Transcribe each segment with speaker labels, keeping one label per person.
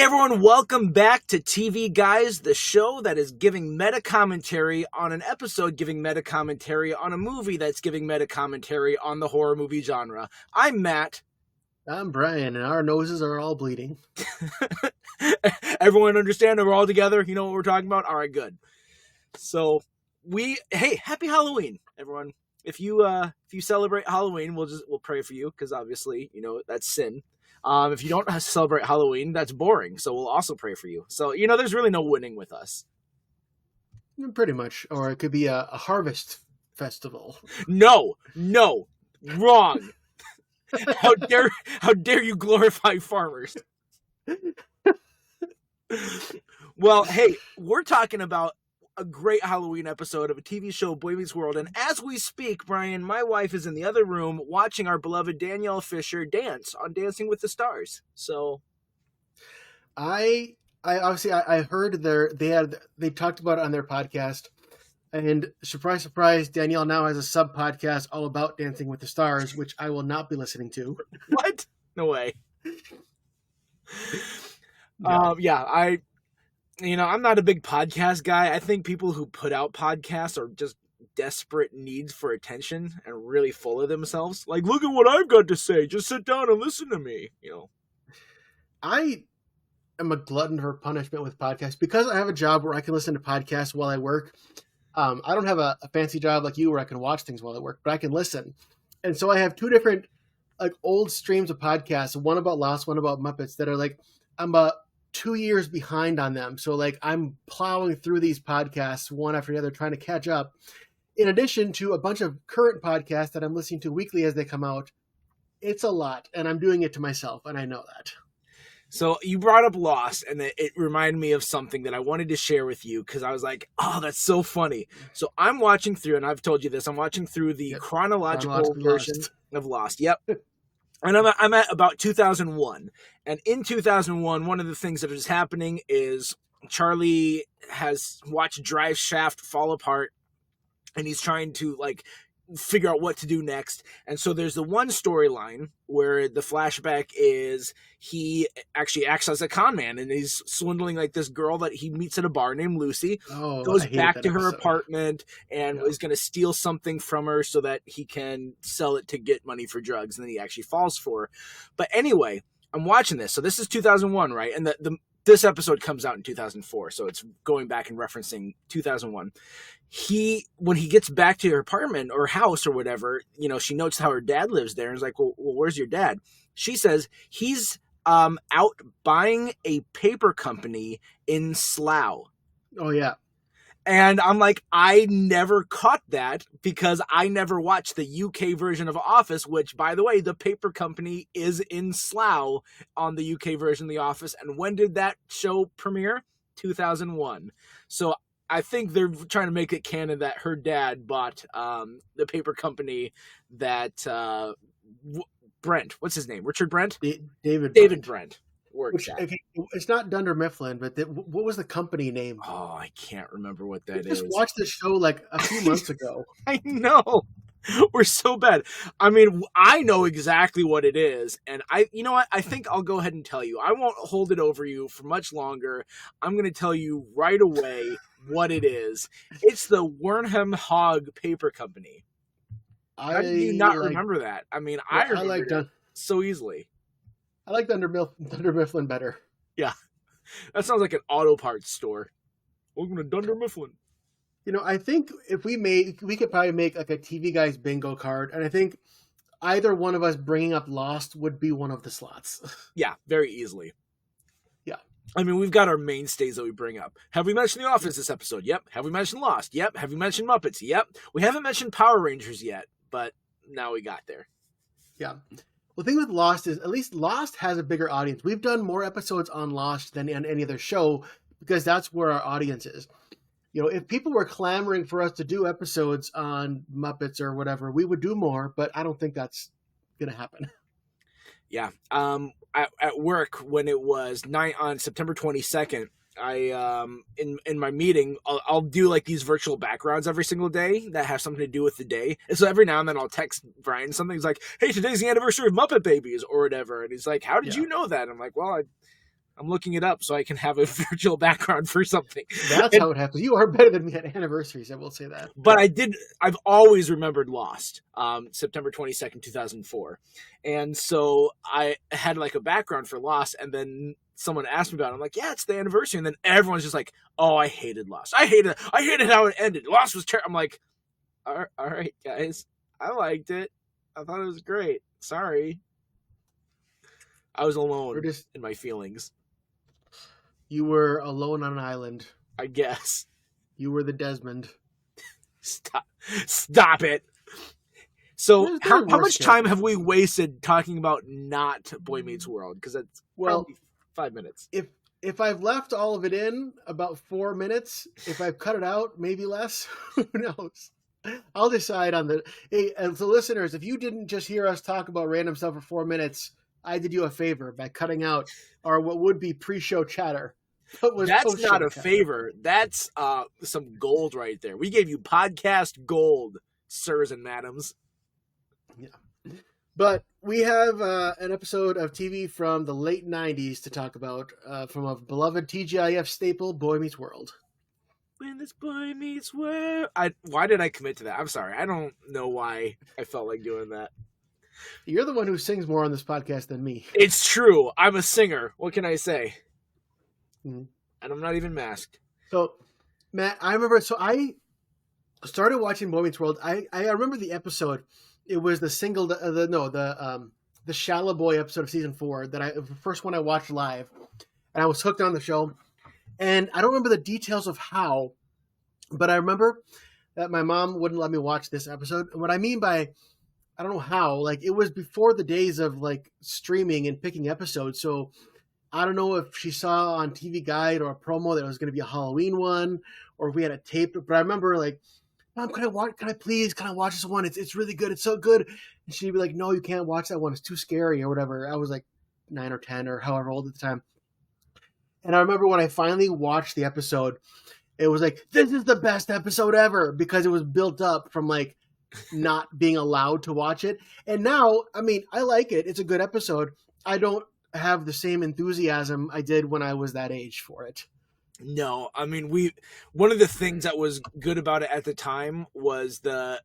Speaker 1: everyone, welcome back to TV Guys, the show that is giving meta commentary on an episode, giving meta commentary on a movie that's giving meta commentary on the horror movie genre. I'm Matt.
Speaker 2: I'm Brian, and our noses are all bleeding.
Speaker 1: Everyone understand that we're all together? You know what we're talking about? All right, good. So hey, happy Halloween, everyone. If you celebrate Halloween, we'll pray for you, because obviously, that's sin. If you don't celebrate Halloween, that's boring. So we'll also pray for you. So, there's really no winning with us.
Speaker 2: Pretty much. Or it could be a harvest festival.
Speaker 1: No, wrong. How dare you glorify farmers? Well, hey, we're talking about a great Halloween episode of a TV show, Boy Meets World. And as we speak, Brian, my wife is in the other room watching our beloved Danielle Fisher dance on Dancing with the Stars. So
Speaker 2: I obviously heard they talked about it on their podcast, and surprise, surprise, Danielle now has a sub podcast all about Dancing with the Stars, which I will not be listening to.
Speaker 1: What? No way.
Speaker 2: Yeah.
Speaker 1: I'm not a big podcast guy. I think people who put out podcasts are just desperate needs for attention and really full of themselves. Like, look at what I've got to say. Just sit down and listen to me.
Speaker 2: I am a glutton for punishment with podcasts because I have a job where I can listen to podcasts while I work. I don't have a fancy job like you where I can watch things while I work, but I can listen. And so I have two different old streams of podcasts, one about Lost, one about Muppets, that are I'm about 2 years behind on them. So I'm plowing through these podcasts one after the other, trying to catch up, in addition to a bunch of current podcasts that I'm listening to weekly as they come out. It's a lot, and I'm doing it to myself, and I know that.
Speaker 1: So you brought up Lost, and it reminded me of something that I wanted to share with you, because I was like, oh, that's so funny. So I'm watching through, and I've told you this, I'm watching through the chronological version of Lost. Yep. And I'm at about 2001. And in 2001, one of the things that is happening is Charlie has watched Drive Shaft fall apart, and he's trying to figure out what to do next. And so there's the one storyline where the flashback is he actually acts as a con man, and he's swindling this girl that he meets at a bar named Lucy. Goes back to her apartment and is going to steal something from her so that he can sell it to get money for drugs, and then he actually falls for her. But anyway, I'm watching this. So this is 2001, right? And this episode comes out in 2004, so it's going back and referencing 2001. When he gets back to her apartment or house or whatever, she notes how her dad lives there, and is like, well, where's your dad? She says he's out buying a paper company in Slough.
Speaker 2: Oh, yeah.
Speaker 1: And I'm like, I never caught that because I never watched the UK version of Office, which, by the way, the paper company is in Slough on the UK version of The Office. And when did that show premiere? 2001. So I think they're trying to make it canon that her dad bought the paper company that Brent, what's his name? Richard Brent?
Speaker 2: David
Speaker 1: Brent.
Speaker 2: Okay, it's not Dunder Mifflin, but what was the company name?
Speaker 1: Oh, I can't remember what that is.
Speaker 2: Just watched the show a few months ago.
Speaker 1: I know. We're so bad. I mean, I know exactly what it is, and you know what? I think I'll go ahead and tell you. I won't hold it over you for much longer. I'm going to tell you right away what it is. It's the Wernham Hogg Paper Company. How do you not remember that? I mean, I remember it so easily.
Speaker 2: I like Dunder Mifflin better.
Speaker 1: Yeah. That sounds like an auto parts store. Welcome to Dunder Mifflin.
Speaker 2: I think if we could probably make a TV Guys bingo card, and I think either one of us bringing up Lost would be one of the slots.
Speaker 1: Yeah, very easily.
Speaker 2: Yeah.
Speaker 1: I mean, we've got our mainstays that we bring up. Have we mentioned The Office this episode? Yep. Have we mentioned Lost? Yep. Have we mentioned Muppets? Yep. We haven't mentioned Power Rangers yet, but now we got there.
Speaker 2: Yeah. Well, the thing with Lost is at least Lost has a bigger audience. We've done more episodes on Lost than on any other show because that's where our audience is. If people were clamoring for us to do episodes on Muppets or whatever, we would do more, but I don't think that's going to happen.
Speaker 1: Yeah. At work, when it was on September 22nd, I in my meeting I'll do these virtual backgrounds every single day that have something to do with the day, and so every now and then I'll text Brian something. He's like, hey, today's the anniversary of Muppet Babies or whatever, and he's like, how did you know that? I'm like, well, I'm looking it up so I can have a virtual background for something.
Speaker 2: That's how it happens. You are better than me at anniversaries, I will say that.
Speaker 1: But I've always remembered Lost, September 22nd, 2004. And so I had like a background for Lost, and then someone asked me about it. I'm like, yeah, it's the anniversary. And then everyone's just like, oh, I hated Lost. I hated how it ended. Lost was terrible. I'm like, all right, guys. I liked it. I thought it was great. Sorry. I was alone in my feelings.
Speaker 2: You were alone on an island.
Speaker 1: I guess.
Speaker 2: You were the Desmond.
Speaker 1: Stop it. So how much time have we wasted talking about not Boy Meets World? Because that's probably 5 minutes.
Speaker 2: If I've left all of it in, about 4 minutes. If I've cut it out, maybe less. Who knows? I'll decide on the... Hey, and so listeners, if you didn't just hear us talk about random stuff for 4 minutes, I did you a favor by cutting out our what would be pre-show chatter.
Speaker 1: That's not a favor. That's some gold right there. We gave you podcast gold, sirs and madams.
Speaker 2: Yeah. But we have an episode of TV from the late 90s to talk about from a beloved TGIF staple, Boy Meets World.
Speaker 1: When this boy meets world. Why did I commit to that? I'm sorry. I don't know why I felt like doing that.
Speaker 2: You're the one who sings more on this podcast than me.
Speaker 1: It's true. I'm a singer. What can I say?
Speaker 2: Mm-hmm.
Speaker 1: And I'm not even masked. So,
Speaker 2: Matt, I remember. So I started watching Boy Meets World. I remember the episode. It was the Shallow Boy episode of season 4 the first one I watched live, and I was hooked on the show. And I don't remember the details of how, but I remember that my mom wouldn't let me watch this episode. And what I mean by I don't know how, like it was before the days of like streaming and picking episodes. So I don't know if she saw on TV Guide or a promo that it was going to be a Halloween one, or if we had a tape. But I remember like, Mom, can I watch this one? It's really good. It's so good. And she'd be like, no, you can't watch that one. It's too scary or whatever. I was like 9 or 10 or however old at the time. And I remember when I finally watched the episode, it was like, this is the best episode ever, because it was built up from like not being allowed to watch it. And now, I mean, I like it. It's a good episode. I don't have the same enthusiasm I did when I was that age for it.
Speaker 1: No, I mean, one of the things that was good about it at the time was the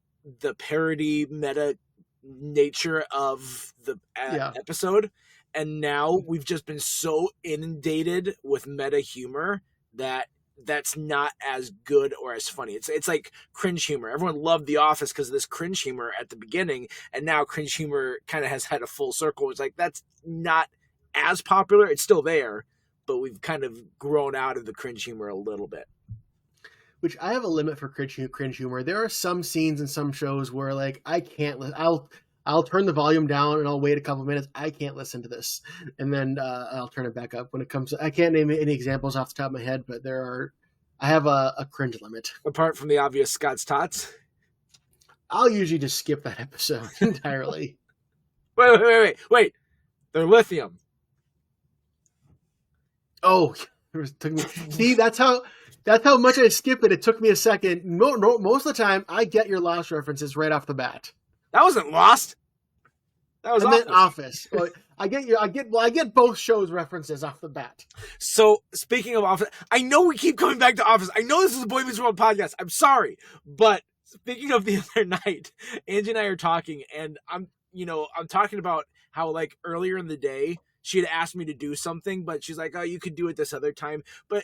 Speaker 1: parody meta nature of the episode. And now we've just been so inundated with meta humor that's not as good or as funny. It's like cringe humor. Everyone loved The Office because of this cringe humor at the beginning, and now cringe humor kind of has had a full circle. It's like that's not as popular. It's still there, but we've kind of grown out of the cringe humor a little bit.
Speaker 2: Which I have a limit for cringe humor. There are some scenes in some shows where like I can't. I'll turn the volume down and I'll wait a couple minutes. I can't listen to this, and then I'll turn it back up when it comes. I can't name any examples off the top of my head, but I have a cringe limit.
Speaker 1: Apart from the obvious Scott's Tots,
Speaker 2: I'll usually just skip that episode entirely.
Speaker 1: Wait! They're lithium.
Speaker 2: Oh, it took me. See, that's how much I skip it. It took me a second. No, most of the time, I get your Lost references right off the bat.
Speaker 1: That wasn't Lost. That was
Speaker 2: Office. Well, I get both shows references off the bat.
Speaker 1: So speaking of Office, I know we keep coming back to Office. I know this is a Boy Meets World podcast. I'm sorry, but speaking of the other night, Angie and I are talking, and I'm talking about how like earlier in the day she had asked me to do something, but she's like, "Oh, you could do it this other time." But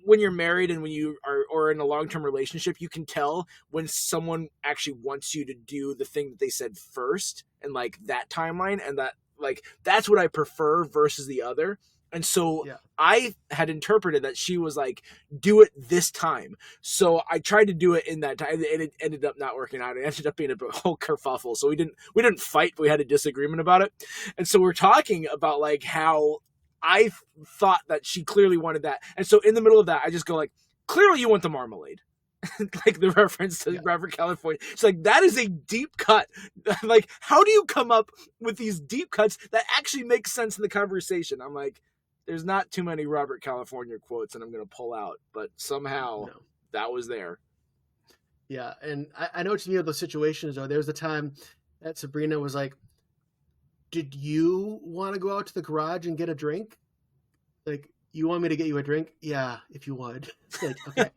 Speaker 1: when you're married and when you are or in a long-term relationship, you can tell when someone actually wants you to do the thing that they said first, and like that timeline, and that like that's what I prefer versus the other. And so I had interpreted that she was like, do it this time. So I tried to do it in that time, and it ended up not working out. It ended up being a whole kerfuffle. So we didn't fight, but we had a disagreement about it. And so we're talking about like how I thought that she clearly wanted that. And so in the middle of that, I just go like, clearly you want the marmalade. Like the reference to Robert California. It's like, that is a deep cut. Like, how do you come up with these deep cuts that actually make sense in the conversation? I'm like, there's not too many Robert California quotes and I'm going to pull out, but somehow that was there.
Speaker 2: Yeah. And I know what you mean of those situations though. There was a time that Sabrina was like, did you want to go out to the garage and get a drink? Like, you want me to get you a drink? Yeah, if you would. It's like, okay.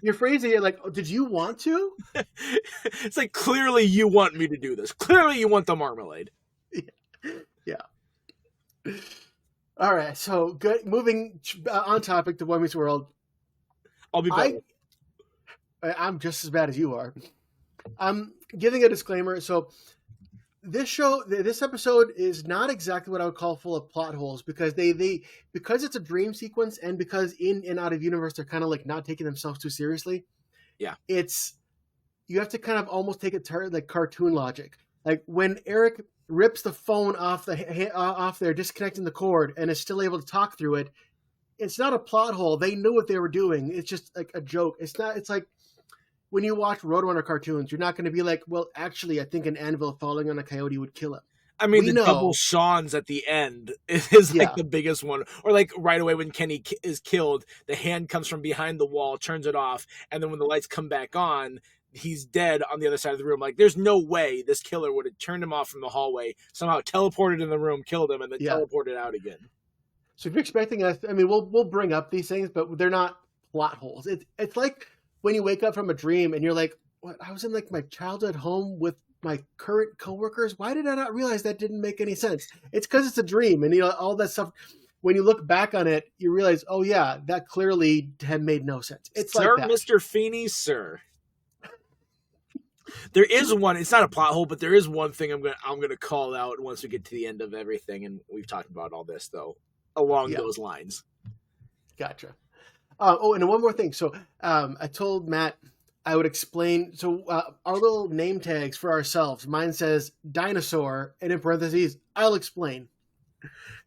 Speaker 2: You're phrasing it like, oh, did you want to?
Speaker 1: It's like, clearly you want me to do this. Clearly you want the marmalade.
Speaker 2: Yeah. All right. So good. Moving on topic to Boy Meets World.
Speaker 1: I'll be better.
Speaker 2: I'm just as bad as you are. I'm giving a disclaimer. So this episode is not exactly what I would call full of plot holes, because because it's a dream sequence, and because in and out of universe they're kind of like not taking themselves too seriously.
Speaker 1: Yeah,
Speaker 2: you have to kind of almost take it to like cartoon logic. Like when Eric rips the phone off there, disconnecting the cord, and is still able to talk through it. It's not a plot hole. They knew what they were doing. It's just like a joke. It's not. It's like when you watch Roadrunner cartoons, you're not going to be like, well, actually, I think an anvil falling on a coyote would kill him.
Speaker 1: I mean, the double Shawns at the end is like the biggest one. Or like right away when Kenny is killed, the hand comes from behind the wall, turns it off, and then when the lights come back on, he's dead on the other side of the room. Like, there's no way this killer would have turned him off from the hallway, somehow teleported in the room, killed him, and then teleported out again.
Speaker 2: So if you're expecting us, I mean, we'll bring up these things, but they're not plot holes. It's like when you wake up from a dream and you're like, what? I was in like my childhood home with my current coworkers. Why did I not realize that didn't make any sense? It's because it's a dream, and all that stuff. When you look back on it, you realize, oh yeah, that clearly had made no sense. It's
Speaker 1: sir,
Speaker 2: like that.
Speaker 1: Mr. Feeney, sir. There is one. It's not a plot hole, but there is one thing I'm gonna call out once we get to the end of everything, and we've talked about all this though along those lines.
Speaker 2: Gotcha. And one more thing. So I told Matt I would explain. So our little name tags for ourselves. Mine says dinosaur, and in parentheses, I'll explain.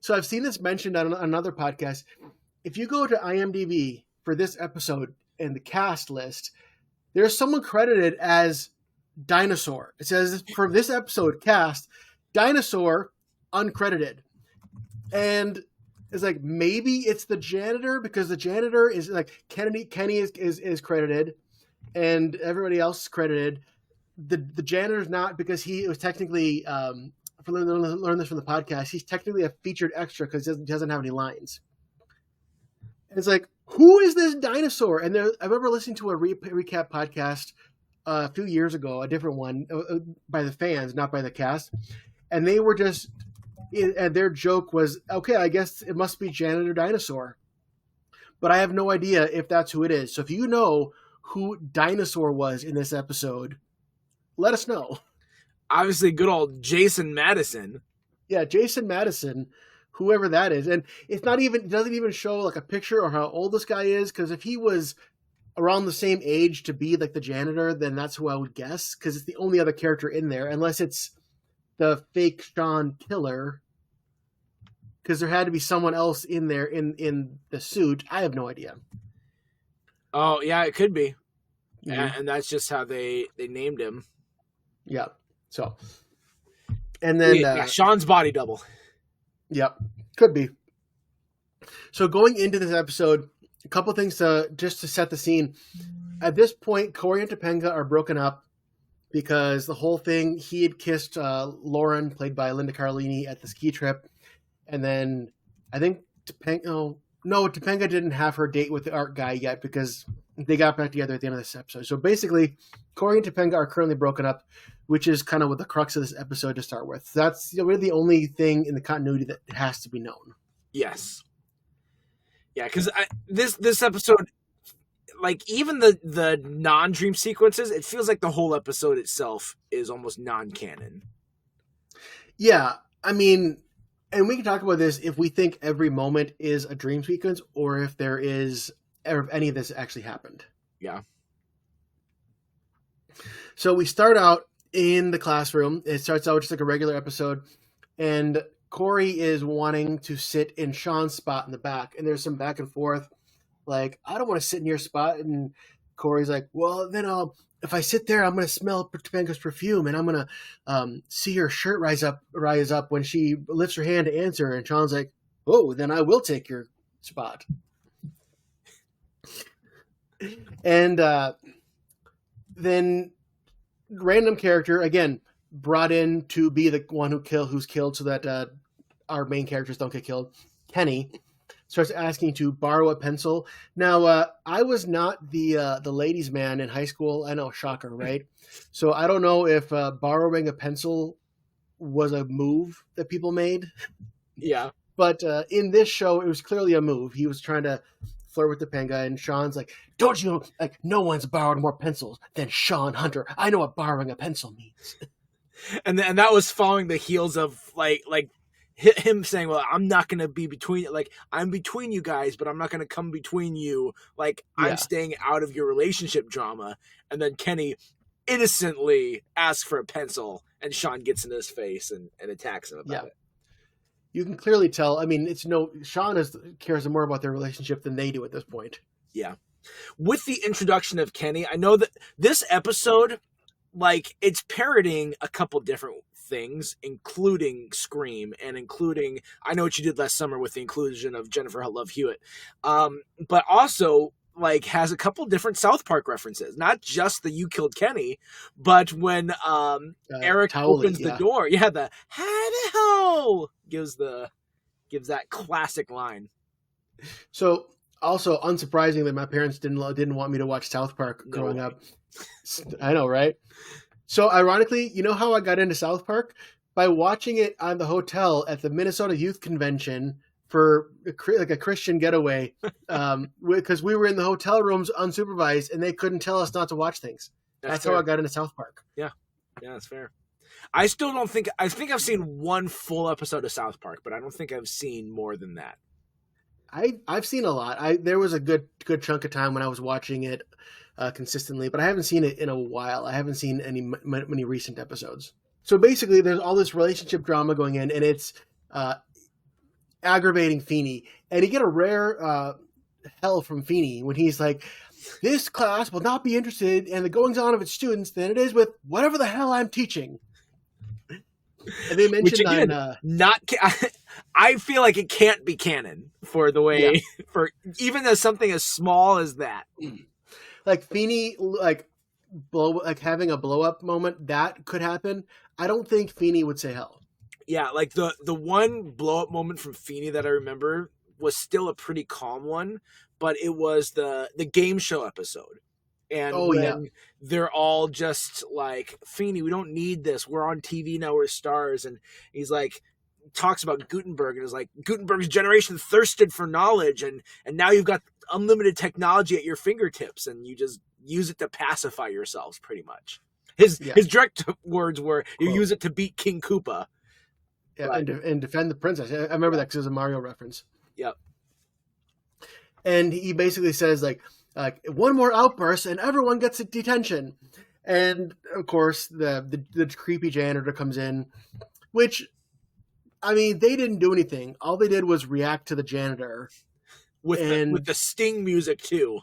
Speaker 2: So I've seen this mentioned on another podcast. If you go to IMDb for this episode and the cast list, there's someone credited as Dinosaur. It says for this episode cast, Dinosaur, uncredited. And it's like, maybe it's the janitor, because the janitor is like Kenny is credited and everybody else is credited. The janitor's not, because he was technically, if we learn this from the podcast, he's technically a featured extra because he doesn't have any lines. And it's like, who is this dinosaur? And I remember listening to a recap podcast a few years ago, a different one by the fans, not by the cast. And they were just, and their joke was, okay, I guess it must be Janitor Dinosaur. But I have no idea if that's who it is. So if you know who Dinosaur was in this episode, let us know.
Speaker 1: Obviously, good old Jason Madison.
Speaker 2: Yeah, Jason Madison, whoever that is. And it doesn't even show like a picture or how old this guy is, because if he was around the same age to be like the janitor, then that's who I would guess, because it's the only other character in there, unless it's the fake Shawn killer, because there had to be someone else in there in the suit. I have no idea.
Speaker 1: Oh yeah, it could be. Mm-hmm. And that's just how they named him.
Speaker 2: Yeah. So, and then
Speaker 1: Shawn's body double.
Speaker 2: Yep, could be. So going into this episode, a couple things just to set the scene. At this point, Corey and Topanga are broken up because the whole thing, he had kissed Lauren, played by Linda Cardellini, at the ski trip. And then I think Topanga didn't have her date with the art guy yet, because they got back together at the end of this episode. So basically, Corey and Topanga are currently broken up, which is kind of what the crux of this episode to start with. That's really the only thing in the continuity that has to be known.
Speaker 1: Yes. Yeah, because this episode, like even the non-dream sequences, it feels like the whole episode itself is almost non-canon.
Speaker 2: Yeah, I mean, and we can talk about this if we think every moment is a dream sequence, or if any of this actually happened.
Speaker 1: Yeah.
Speaker 2: So we start out in the classroom. It starts out just like a regular episode, and Corey is wanting to sit in Shawn's spot in the back, and there's some back and forth. Like, I don't want to sit in your spot, and Corey's like, well, then if I sit there, I'm going to smell Topanga's perfume, and I'm going to see her shirt rise up when she lifts her hand to answer. And Shawn's like, oh, then I will take your spot. And then random character, again, brought in to be the one who's killed, so that our main characters don't get killed. Kenny. starts asking to borrow a pencil. Now, I was not the ladies' man in high school. I know, shocker, right? So I don't know if borrowing a pencil was a move that people made.
Speaker 1: Yeah.
Speaker 2: But in this show, it was clearly a move. He was trying to flirt with the pen guy, and Shawn's like, "Don't you like? No one's borrowed more pencils than Shawn Hunter. I know what borrowing a pencil means."
Speaker 1: And that was following the heels of like him saying, "Well, I'm not going to be between, like, I'm between you guys, but I'm not going to come between you. Like, I'm staying out of your relationship drama." And then Kenny innocently asks for a pencil, and Shawn gets in his face and attacks him about it.
Speaker 2: You can clearly tell. I mean, Shawn cares more about their relationship than they do at this point.
Speaker 1: Yeah. With the introduction of Kenny, I know that this episode, like, it's parodying a couple different things, including Scream and including I Know What You Did Last Summer with the inclusion of Jennifer Love Hewitt. But also, like, has a couple different South Park references. Not just the "You Killed Kenny," but when Eric opens the door, the "Howdy ho" gives that classic line.
Speaker 2: So, also unsurprisingly, my parents didn't want me to watch South Park growing up. I know, right? So, ironically, you know how I got into South Park? By watching it on the hotel at the Minnesota Youth Convention for like a Christian getaway, because we were in the hotel rooms unsupervised and they couldn't tell us not to watch things. That's how I got into South Park.
Speaker 1: Yeah, that's fair. I think I've seen one full episode of South Park, but I don't think I've seen more than that.
Speaker 2: I've seen a lot. There was a good chunk of time when I was watching it consistently, but I haven't seen it in a while. I haven't seen many recent episodes. So basically, there's all this relationship drama going in, and it's aggravating Feeney, and you get a rare hell from Feeney when he's like, "This class will not be interested in the goings-on of its students than it is with whatever the hell I'm teaching." And they mentioned
Speaker 1: I feel like it can't be canon for the way for even as something as small as that.
Speaker 2: Like Feeney, having a blow up moment that could happen. I don't think Feeney would say hell.
Speaker 1: Yeah, like the one blow up moment from Feeney that I remember was still a pretty calm one, but it was the game show episode. And they're all just like, "Feeney, we don't need this. We're on TV now. We're stars." And he's like, talks about Gutenberg and is like, "Gutenberg's generation thirsted for knowledge, and now you've got unlimited technology at your fingertips, and you just use it to pacify yourselves." Pretty much, his direct words were, "You use it to beat King Koopa."
Speaker 2: Yeah, and defend the princess. I remember that because it was a Mario reference.
Speaker 1: Yep.
Speaker 2: And he basically says like one more outburst and everyone gets a detention. And of course the creepy janitor comes in, which, I mean, they didn't do anything. All they did was react to the janitor.
Speaker 1: With the Sting music too.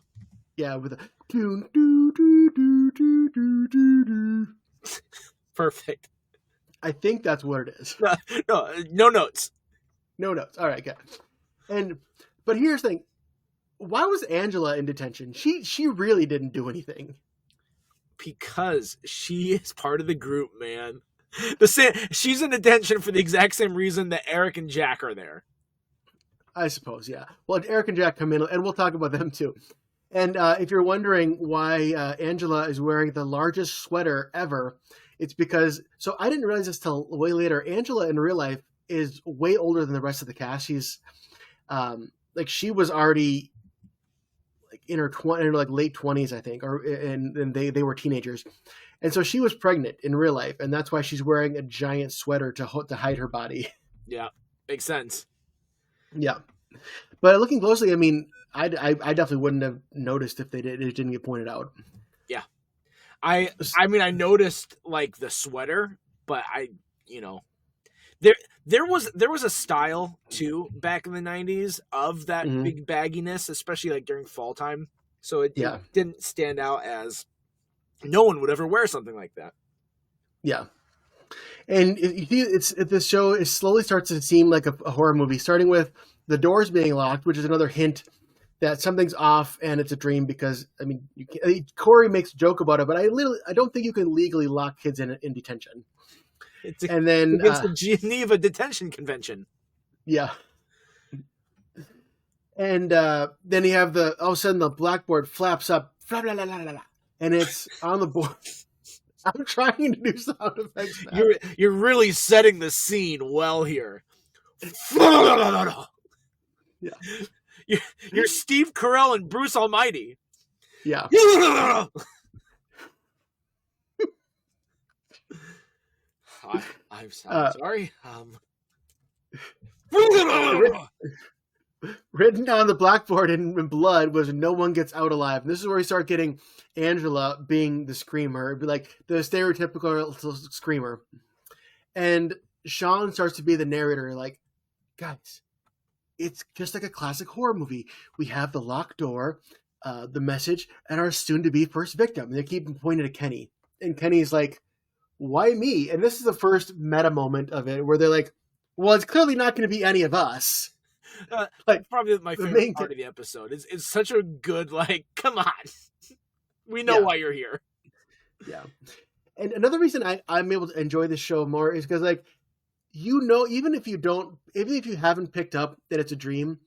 Speaker 2: Yeah, with the do do do do do do do.
Speaker 1: Perfect.
Speaker 2: I think that's what it is.
Speaker 1: No notes.
Speaker 2: No notes. All right, good. But here's the thing. Why was Angela in detention? She really didn't do anything.
Speaker 1: Because she is part of the group, man. She's in detention for the exact same reason that Eric and Jack are there.
Speaker 2: I suppose, yeah. Well, Eric and Jack come in, and we'll talk about them too. And if you're wondering why Angela is wearing the largest sweater ever, it's because, so I didn't realize this till way later, Angela in real life is way older than the rest of the cast. She's she was already like in her late 20s, I think, and they were teenagers. And so she was pregnant in real life, and that's why she's wearing a giant sweater to hide her body.
Speaker 1: Yeah, makes sense.
Speaker 2: Yeah. But looking closely, I mean, I definitely wouldn't have noticed if it didn't get pointed out.
Speaker 1: Yeah. I mean, I noticed like the sweater, but there was a style too back in the 90s of that big bagginess, especially like during fall time. So it didn't stand out as no one would ever wear something like that.
Speaker 2: Yeah. And this show slowly starts to seem like a horror movie, starting with the doors being locked, which is another hint that something's off and it's a dream, because, I mean, Corey makes a joke about it, but I don't think you can legally lock kids in detention.
Speaker 1: It's against the Geneva Detention Convention.
Speaker 2: Yeah. And then you have all of a sudden the blackboard flaps up, blah, blah, blah, blah, blah, and it's on the board. I'm trying to do sound effects now.
Speaker 1: You're really setting the scene well here.
Speaker 2: Yeah.
Speaker 1: You're Steve Carell and Bruce Almighty.
Speaker 2: Yeah.
Speaker 1: I'm sorry.
Speaker 2: Written on the blackboard in blood was "No one gets out alive." And this is where we start getting Angela being the screamer, like the stereotypical screamer, and Shawn starts to be the narrator. Like, guys, it's just like a classic horror movie. We have the locked door, the message, and our soon-to-be first victim. And they keep pointing to Kenny, and Kenny's like, "Why me?" And this is the first meta moment of it, where they're like, "Well, it's clearly not going to be any of us."
Speaker 1: Like, probably my favorite part of the episode. It's such a good, like, come on, we know why you're here.
Speaker 2: Yeah. And another reason I'm able to enjoy this show more is because, like, even if you haven't picked up that it's a dream,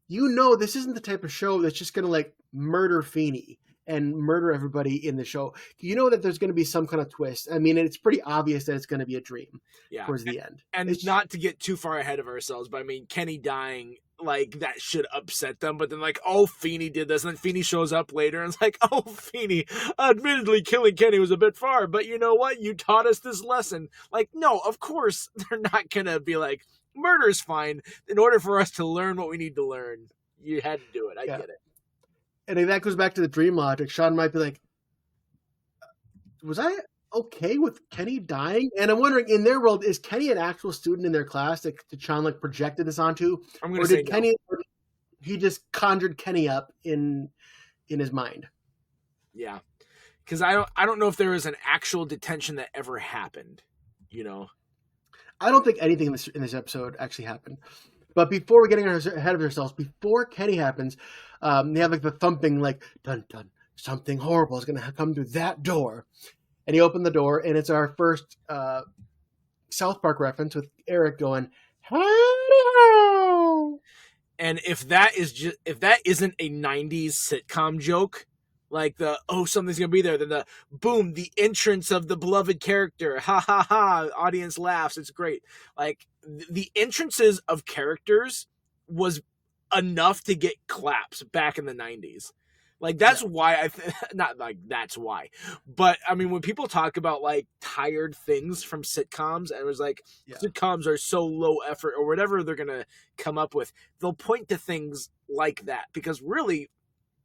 Speaker 2: this isn't the type of show that's just going to, like, murder Feeney and murder everybody in the show. You know that there's going to be some kind of twist. I mean, it's pretty obvious that it's going to be a dream towards the end.
Speaker 1: And it's not to get too far ahead of ourselves, but I mean, Kenny dying, like, that should upset them. But then, like, oh, Feeney did this. And then Feeney shows up later and it's like, oh, Feeney, admittedly killing Kenny was a bit far, but you know what? You taught us this lesson. Like, no, of course they're not going to be like, murder's fine. In order for us to learn what we need to learn, you had to do it. I get it.
Speaker 2: And if that goes back to the dream logic, Shawn might be like, was I okay with Kenny dying? And I'm wondering, in their world, is Kenny an actual student in their class that Shawn, like, projected this onto?
Speaker 1: I'm going to say
Speaker 2: Kenny, he just conjured Kenny up in his mind?
Speaker 1: Yeah. Because I don't know if there was an actual detention that ever happened, you know?
Speaker 2: I don't think anything in this episode actually happened. But before we're getting ahead of ourselves, before Kenny happens, they have, like, the thumping, like, dun dun, something horrible is going to come through that door. And he opened the door, and it's our first South Park reference with Eric going, "Hello."
Speaker 1: And if that isn't a 90s sitcom joke, like the, oh, something's going to be there, then the boom, the entrance of the beloved character, ha ha ha, audience laughs, it's great. Like, the entrances of characters was enough to get claps back in the 90s. Like, that's why not like that's why, but I mean, when people talk about, like, tired things from sitcoms, and it was like, sitcoms are so low effort or whatever they're going to come up with, they'll point to things like that, because really,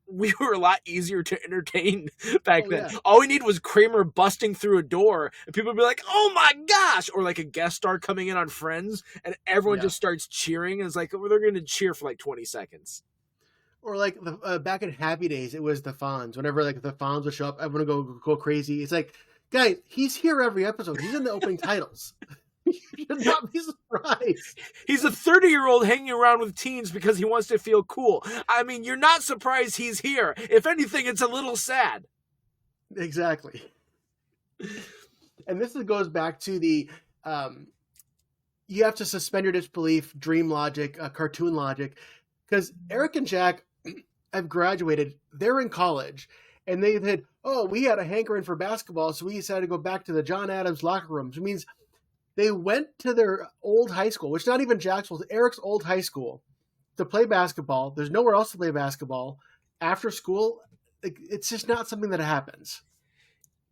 Speaker 1: we were a lot easier to entertain back then. Yeah. All we need was Kramer busting through a door, and people would be like, "Oh my gosh!" Or like a guest star coming in on Friends, and everyone just starts cheering. And it's like, well, they're going to cheer for like 20 seconds.
Speaker 2: Or like back in Happy Days, it was the Fonz. Whenever, like, the Fonz would show up, everyone would go crazy. It's like, guys, he's here every episode. He's in the opening titles. You should not be surprised.
Speaker 1: He's a 30-year-old hanging around with teens because he wants to feel cool. I mean, you're not surprised he's here. If anything, it's a little sad.
Speaker 2: Exactly. And this goes back to the you have to suspend your disbelief, dream logic, cartoon logic, because Eric and Jack have graduated. They're in college, and they said, "Oh, we had a hankering for basketball, so we decided to go back to the John Adams locker rooms." Which means they went to their old high school, which is not even Jack's old, Eric's old high school, to play basketball. There's nowhere else to play basketball after school. It's just not something that happens.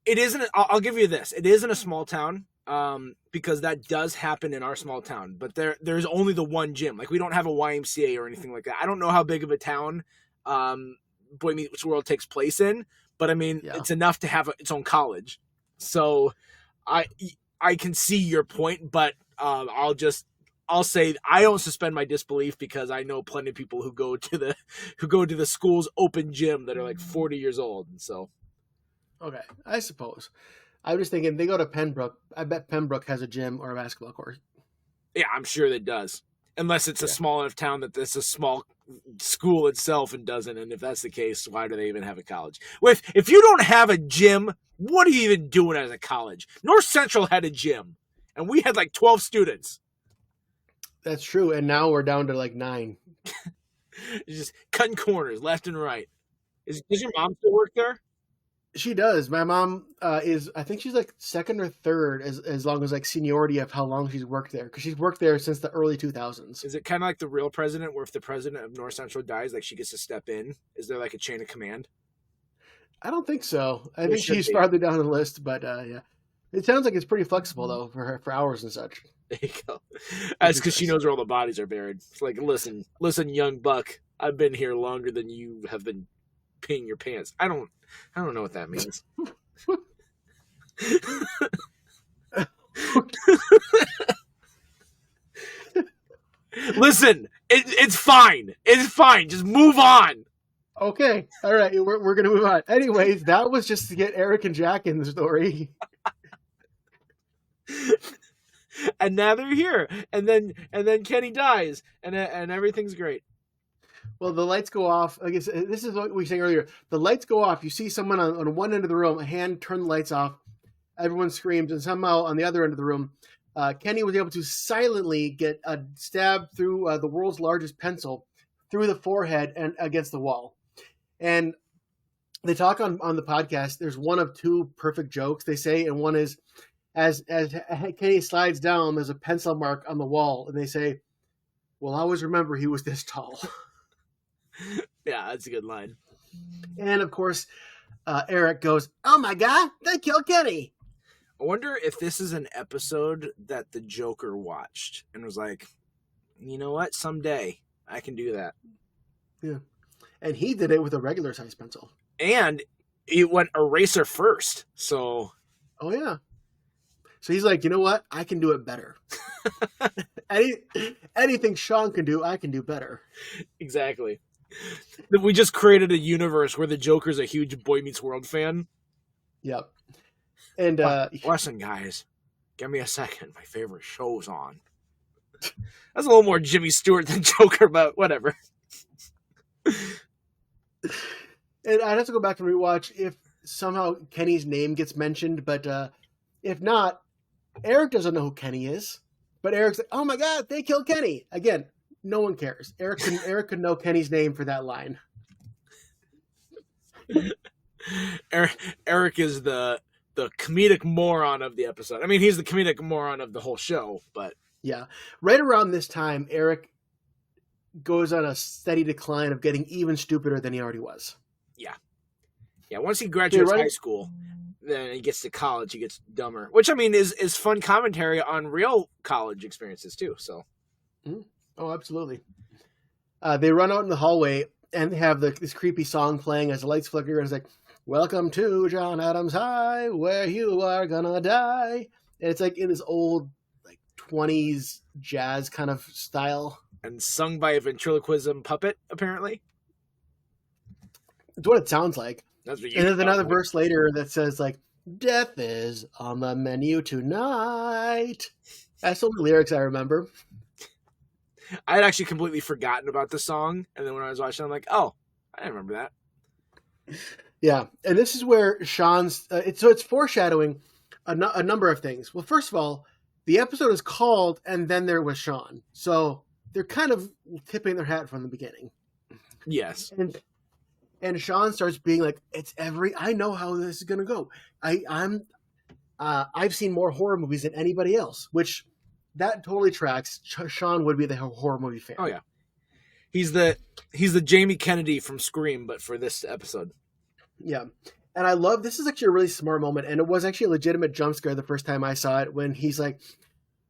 Speaker 1: It isn't. I'll give you this. It isn't a small town, because that does happen in our small town. But there's only the one gym. Like, we don't have a YMCA or anything like that. I don't know how big of a town Boy Meets World takes place in, but I mean, it's enough to have its own college. So I can see your point, but I'll say I don't suspend my disbelief, because I know plenty of people who go to the school's open gym that are like 40 years old. And so,
Speaker 2: okay, I suppose. I was thinking, they go to Pembroke. I bet Pembroke has a gym or a basketball court.
Speaker 1: Yeah, I'm sure that does. Unless it's a small enough town that this is a small school itself and doesn't. And if that's the case, why do they even have a college? If you don't have a gym, what are you even doing as a college? North Central had a gym, and we had like 12 students.
Speaker 2: That's true. And now we're down to like 9.
Speaker 1: Just cutting corners left and right. Does your mom still work there?
Speaker 2: She does. My mom is, I think she's like second or third as long as like seniority of how long she's worked there, because she's worked there since the early 2000s.
Speaker 1: Is it kind of like the real president, where if the president of North Central dies, like she gets to step in? Is there like a chain of command?
Speaker 2: I don't think so. I think she's farther down the list, but yeah. It sounds like it's pretty flexible though for her, for hours and such.
Speaker 1: There you go. That's because she knows where all the bodies are buried. It's like, listen, young buck. I've been here longer than you have been peeing your pants. I don't know what that means. Listen, it's fine. It's fine. Just move on.
Speaker 2: Okay. All right. We're going to move on. Anyways, that was just to get Eric and Jack in the story.
Speaker 1: And now they're here. And then Kenny dies and everything's great.
Speaker 2: Well, the lights go off. I guess this is what we were saying earlier. The lights go off. You see someone on one end of the room, a hand turn the lights off. Everyone screams. And somehow on the other end of the room, Kenny was able to silently get a stab through the world's largest pencil through the forehead and against the wall. And they talk on the podcast. There's one of two perfect jokes they say. And one is, as Kenny slides down, there's a pencil mark on the wall. And they say, well, always remember he was this tall.
Speaker 1: Yeah, that's a good line.
Speaker 2: And of course, Eric goes, oh my God, they killed Kenny.
Speaker 1: I wonder if this is an episode that the Joker watched and was like, you know what? Someday I can do that.
Speaker 2: Yeah. And he did it with a regular size pencil. And
Speaker 1: it went eraser first. So.
Speaker 2: Oh, yeah. So he's like, you know what? I can do it better. Anything Shawn can do, I can do better.
Speaker 1: Exactly. We just created a universe where the Joker's a huge Boy Meets World fan.
Speaker 2: Yep. And
Speaker 1: listen, guys, give me a second. My favorite show's on. That's a little more Jimmy Stewart than Joker, but whatever.
Speaker 2: And I'd have to go back and rewatch if somehow Kenny's name gets mentioned, but if not, Eric doesn't know who Kenny is. But Eric's like, oh my God, they killed Kenny. Again, no one cares. Eric could know Kenny's name for that line.
Speaker 1: Eric is the comedic moron of the episode. I mean, he's the comedic moron of the whole show, but
Speaker 2: yeah. Right around this time, Eric goes on a steady decline of getting even stupider than he already was.
Speaker 1: Yeah. Yeah, once he graduates high school, then he gets to college, he gets dumber. Which, I mean, is fun commentary on real college experiences, too, so.
Speaker 2: Mm-hmm. Oh, absolutely. They run out in the hallway, and they have this creepy song playing as the lights flicker, and it's like, welcome to John Adams High, where you are gonna die. And it's like in this old, like, 20s jazz kind of style.
Speaker 1: And sung by a ventriloquism puppet, apparently.
Speaker 2: It's what it sounds like.
Speaker 1: That's what you
Speaker 2: and there's another verse later that says, like, death is on the menu tonight. That's all the lyrics I remember.
Speaker 1: I had actually completely forgotten about the song, and then when I was watching, I'm like, oh, I remember that.
Speaker 2: Yeah, and this is where Shawn's... it's foreshadowing a number of things. Well, first of all, the episode is called And Then There Was Shawn. So they're kind of tipping their hat from the beginning.
Speaker 1: Yes.
Speaker 2: And Shawn starts being like, I know how this is going to go. I've seen more horror movies than anybody else, which... that totally tracks. Shawn would be the horror movie fan.
Speaker 1: Oh yeah, he's the Jamie Kennedy from Scream, but for this episode.
Speaker 2: Yeah, and I love this is actually a really smart moment, and it was actually a legitimate jump scare the first time I saw it. When he's like,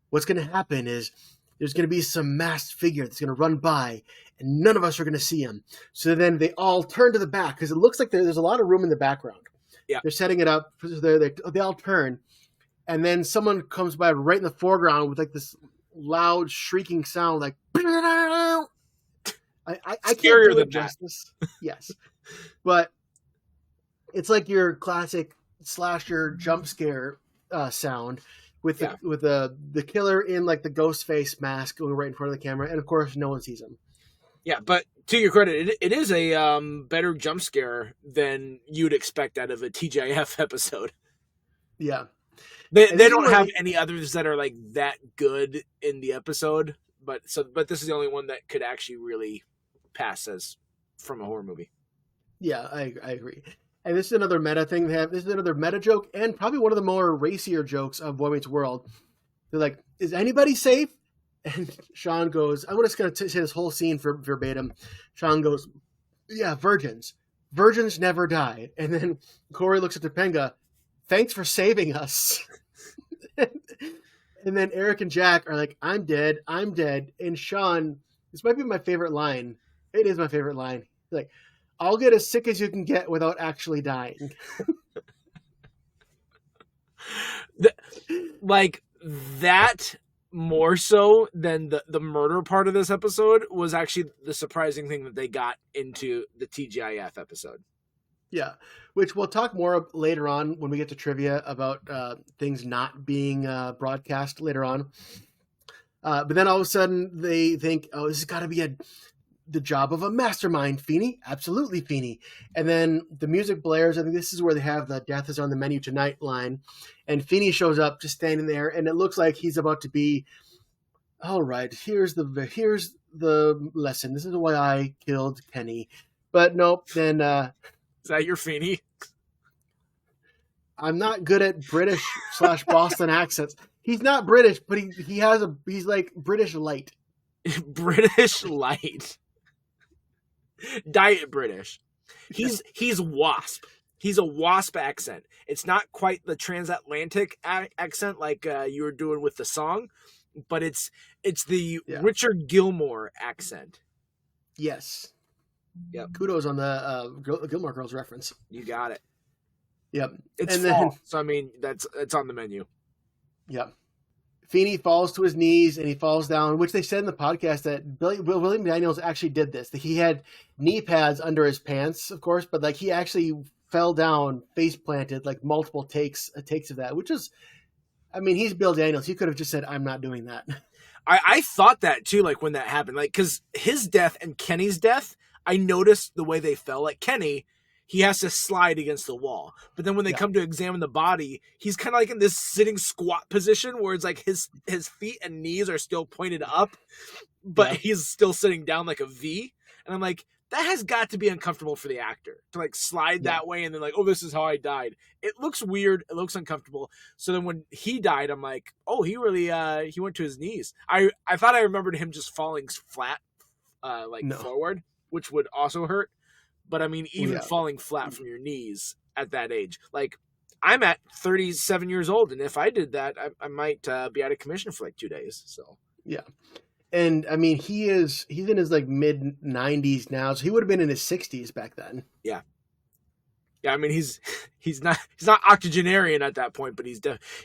Speaker 2: "What's going to happen is there's going to be some masked figure that's going to run by, and none of us are going to see him." So then they all turn to the back because it looks like there's a lot of room in the background.
Speaker 1: Yeah,
Speaker 2: they're setting it up. They all turn. And then someone comes by right in the foreground with like this loud shrieking sound, like I can't do it justice. Yes, but it's like your classic slasher jump scare sound with the killer in like the ghost face mask going right in front of the camera, and of course no one sees him.
Speaker 1: Yeah, but to your credit, it is a better jump scare than you'd expect out of a TGIF episode.
Speaker 2: Yeah.
Speaker 1: They don't have any others that are like that good in the episode, but this is the only one that could actually really pass as from a horror movie.
Speaker 2: Yeah, I agree. And this is another meta thing they have. This is another meta joke, and probably one of the more racier jokes of Boy Meets World. They're like, "Is anybody safe?" And Shawn goes, "I'm just going to say this whole scene for verbatim." Shawn goes, "Yeah, virgins. Virgins never die." And then Corey looks at Topanga, "Thanks for saving us." And then Eric and Jack are like, "I'm dead. I'm dead." And Shawn, this might be my favorite line. It is my favorite line. He's like, "I'll get as sick as you can get without actually dying."
Speaker 1: Like that more so than the murder part of this episode was actually the surprising thing that they got into the TGIF episode.
Speaker 2: Yeah, which we'll talk more later on when we get to trivia about things not being broadcast later on. But then all of a sudden they think, "Oh, this has got to be the job of a mastermind, Feeney." "Absolutely, Feeney." And then the music blares. I think this is where they have the "Death is on the menu tonight" line. And Feeney shows up just standing there, and it looks like he's about to be, "All right, here's the lesson. This is why I killed Kenny." But nope, then...
Speaker 1: Is that your Feeney?
Speaker 2: I'm not good at British / Boston accents. He's not British, but he's like British light.
Speaker 1: British light. Diet British. He's WASP. He's a WASP accent. It's not quite the transatlantic accent like you were doing with the song, but it's the Richard Gilmore accent.
Speaker 2: Yes.
Speaker 1: Yep.
Speaker 2: Kudos on the Gilmore Girls reference.
Speaker 1: You got it.
Speaker 2: Yep.
Speaker 1: It's fall, so I mean it's on the menu.
Speaker 2: Yep. Feeney falls to his knees and he falls down, which they said in the podcast that William Daniels actually did this. That he had knee pads under his pants, of course, but like he actually fell down, face planted, like multiple takes of that, which is, I mean, he's Bill Daniels. He could have just said, "I'm not doing that."
Speaker 1: I thought that too, like when that happened, like because his death and Kenny's death, I noticed the way they fell. Like Kenny, he has to slide against the wall. But then when they come to examine the body, he's kind of like in this sitting squat position where it's like his feet and knees are still pointed up, but he's still sitting down like a V. And I'm like, that has got to be uncomfortable for the actor to like slide that way and then like, "Oh, this is how I died." It looks weird. It looks uncomfortable. So then when he died, I'm like, oh, he really, he went to his knees. I thought I remembered him just falling flat, forward, which would also hurt. But I mean, even falling flat from your knees at that age, like I'm at 37 years old, and if I did that, I might be out of commission for like 2 days. So
Speaker 2: yeah, and I mean, he's in his like mid 90s now, so he would have been in his 60s back then.
Speaker 1: Yeah. I mean, he's not octogenarian at that point, but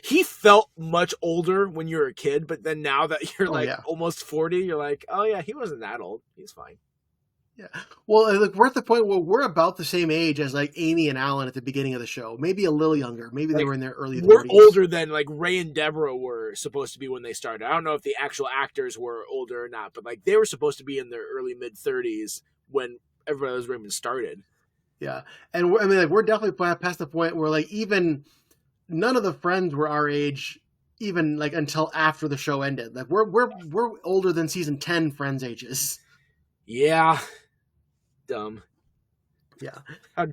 Speaker 1: he felt much older when you were a kid, but then now that you're almost 40, you're like, oh yeah, he wasn't that old. He's fine.
Speaker 2: Yeah. Well, look, we're at the point where we're about the same age as like Amy and Alan at the beginning of the show. Maybe a little younger. Maybe they were in their early 30s.
Speaker 1: We're older than like Ray and Deborah were supposed to be when they started. I don't know if the actual actors were older or not, but like they were supposed to be in their early mid 30s when Everybody Loves Raymond started.
Speaker 2: Yeah. And we're definitely past the point where like even none of the friends were our age even like until after the show ended. Like we're older than season 10 Friends ages.
Speaker 1: Yeah. Dumb.
Speaker 2: Yeah.
Speaker 1: How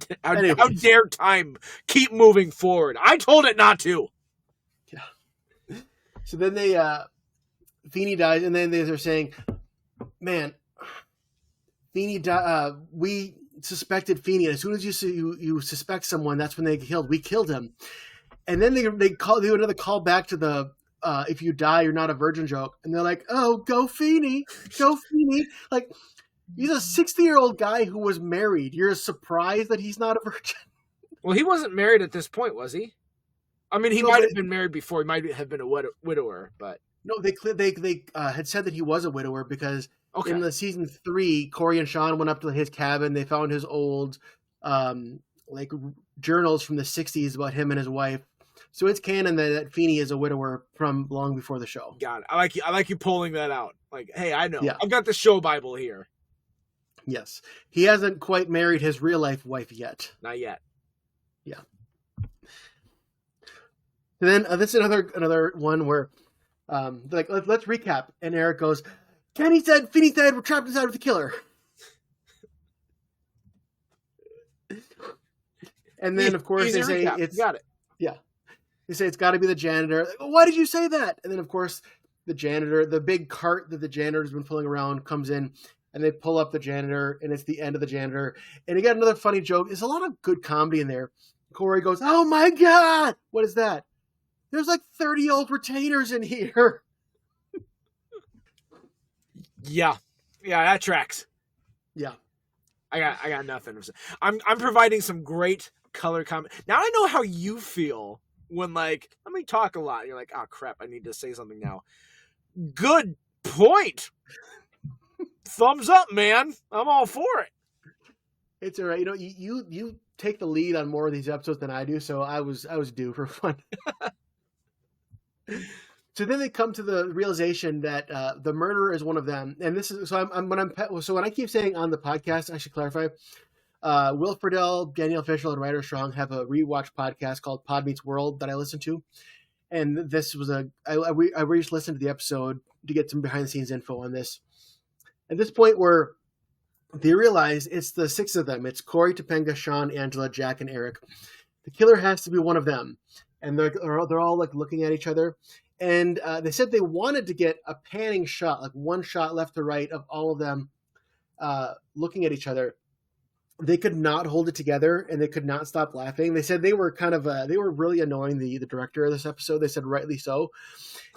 Speaker 1: dare time keep moving forward? I told it not to.
Speaker 2: Yeah. So then Feeney dies, and then they're saying, "Man, Feeney died. We suspected Feeney. As soon as you suspect someone, that's when we killed him." And then they do another call back to the "if you die, you're not a virgin" joke, and they're like, "Oh, go Feeney, go Feeney!" Like. He's a 60-year-old guy who was married. You're surprised that he's not a virgin?
Speaker 1: Well, he wasn't married at this point, was he? I mean, he might have been married before. He might have been a widower, but...
Speaker 2: No, they had said that he was a widower because in the season 3, Corey and Shawn went up to his cabin. They found his old journals from the 60s about him and his wife. So it's canon that Feeney is a widower from long before the show.
Speaker 1: Got it. I like you pulling that out. Like, hey, I know.
Speaker 2: Yeah.
Speaker 1: I've got the show Bible here.
Speaker 2: Yes. He hasn't quite married his real-life wife yet.
Speaker 1: Not yet.
Speaker 2: Yeah. And then this is another one where, let's recap. And Eric goes, Feeney said, we're trapped inside with the killer. And then, of course, they say
Speaker 1: it's got it.
Speaker 2: Yeah. They say it's got to be the janitor. Like, well, why did you say that? And then, of course, the janitor, the big cart that the janitor's been pulling around comes in, and they pull up the janitor, and it's the end of the janitor. And you got another funny joke. There's a lot of good comedy in there. Corey goes, "Oh my God, what is that? There's like 30 old retainers in here."
Speaker 1: Yeah, that tracks.
Speaker 2: Yeah,
Speaker 1: I got nothing. I'm providing some great color comment. Now I know how you feel when, like, let me talk a lot. You're like, oh crap, I need to say something now. Good point. Thumbs up, man. I'm all for it.
Speaker 2: It's all right. You know, you take the lead on more of these episodes than I do, so I was due for fun. So then they come to the realization that the murderer is one of them, and this is so. When I keep saying on the podcast, I should clarify. Will Friedle, Danielle Fishel, and Ryder Strong have a rewatch podcast called Pod Meets World that I listen to, and this was I just listened to the episode to get some behind the scenes info on this. At this point, where they realize it's the six of them. It's Corey, Topanga, Shawn, Angela, Jack, and Eric. The killer has to be one of them, and they're all like looking at each other. And they said they wanted to get a panning shot, like one shot left to right of all of them looking at each other. They could not hold it together, and they could not stop laughing. They said they were they were really annoying the director of this episode. They said rightly so,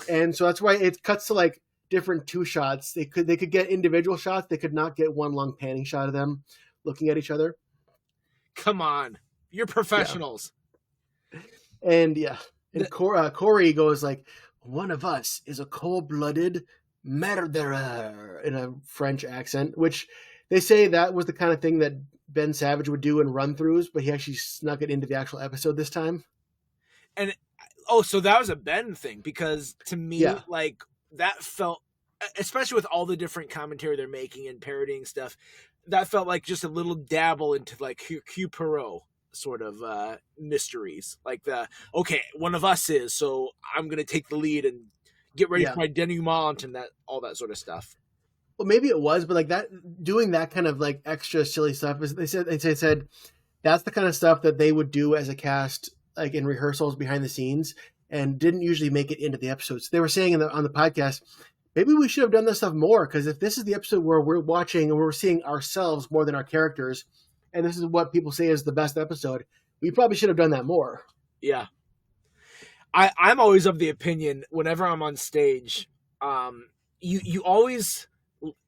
Speaker 2: and so that's why it cuts to like different two shots. They could get individual shots. They could not get one long panning shot of them looking at each other.
Speaker 1: Come on, you're professionals.
Speaker 2: Yeah. And Corey goes like, "One of us is a cold-blooded murderer," in a French accent, which they say that was the kind of thing that Ben Savage would do in run-throughs, but he actually snuck it into the actual episode this time.
Speaker 1: And so that was a Ben thing, because to me, like, that felt, especially with all the different commentary they're making and parodying stuff, that felt like just a little dabble into like Q Perot sort of mysteries. Like okay, one of us is, so I'm gonna take the lead and get ready for my denouement and all that sort of stuff.
Speaker 2: Well, maybe it was, but like that, doing that kind of like extra silly stuff, they said that's the kind of stuff that they would do as a cast, like in rehearsals behind the scenes, and didn't usually make it into the episodes. They were saying on the podcast, maybe we should have done this stuff more, because if this is the episode where we're watching and we're seeing ourselves more than our characters, and this is what people say is the best episode, we probably should have done that more.
Speaker 1: Yeah. I'm always of the opinion, whenever I'm on stage, you always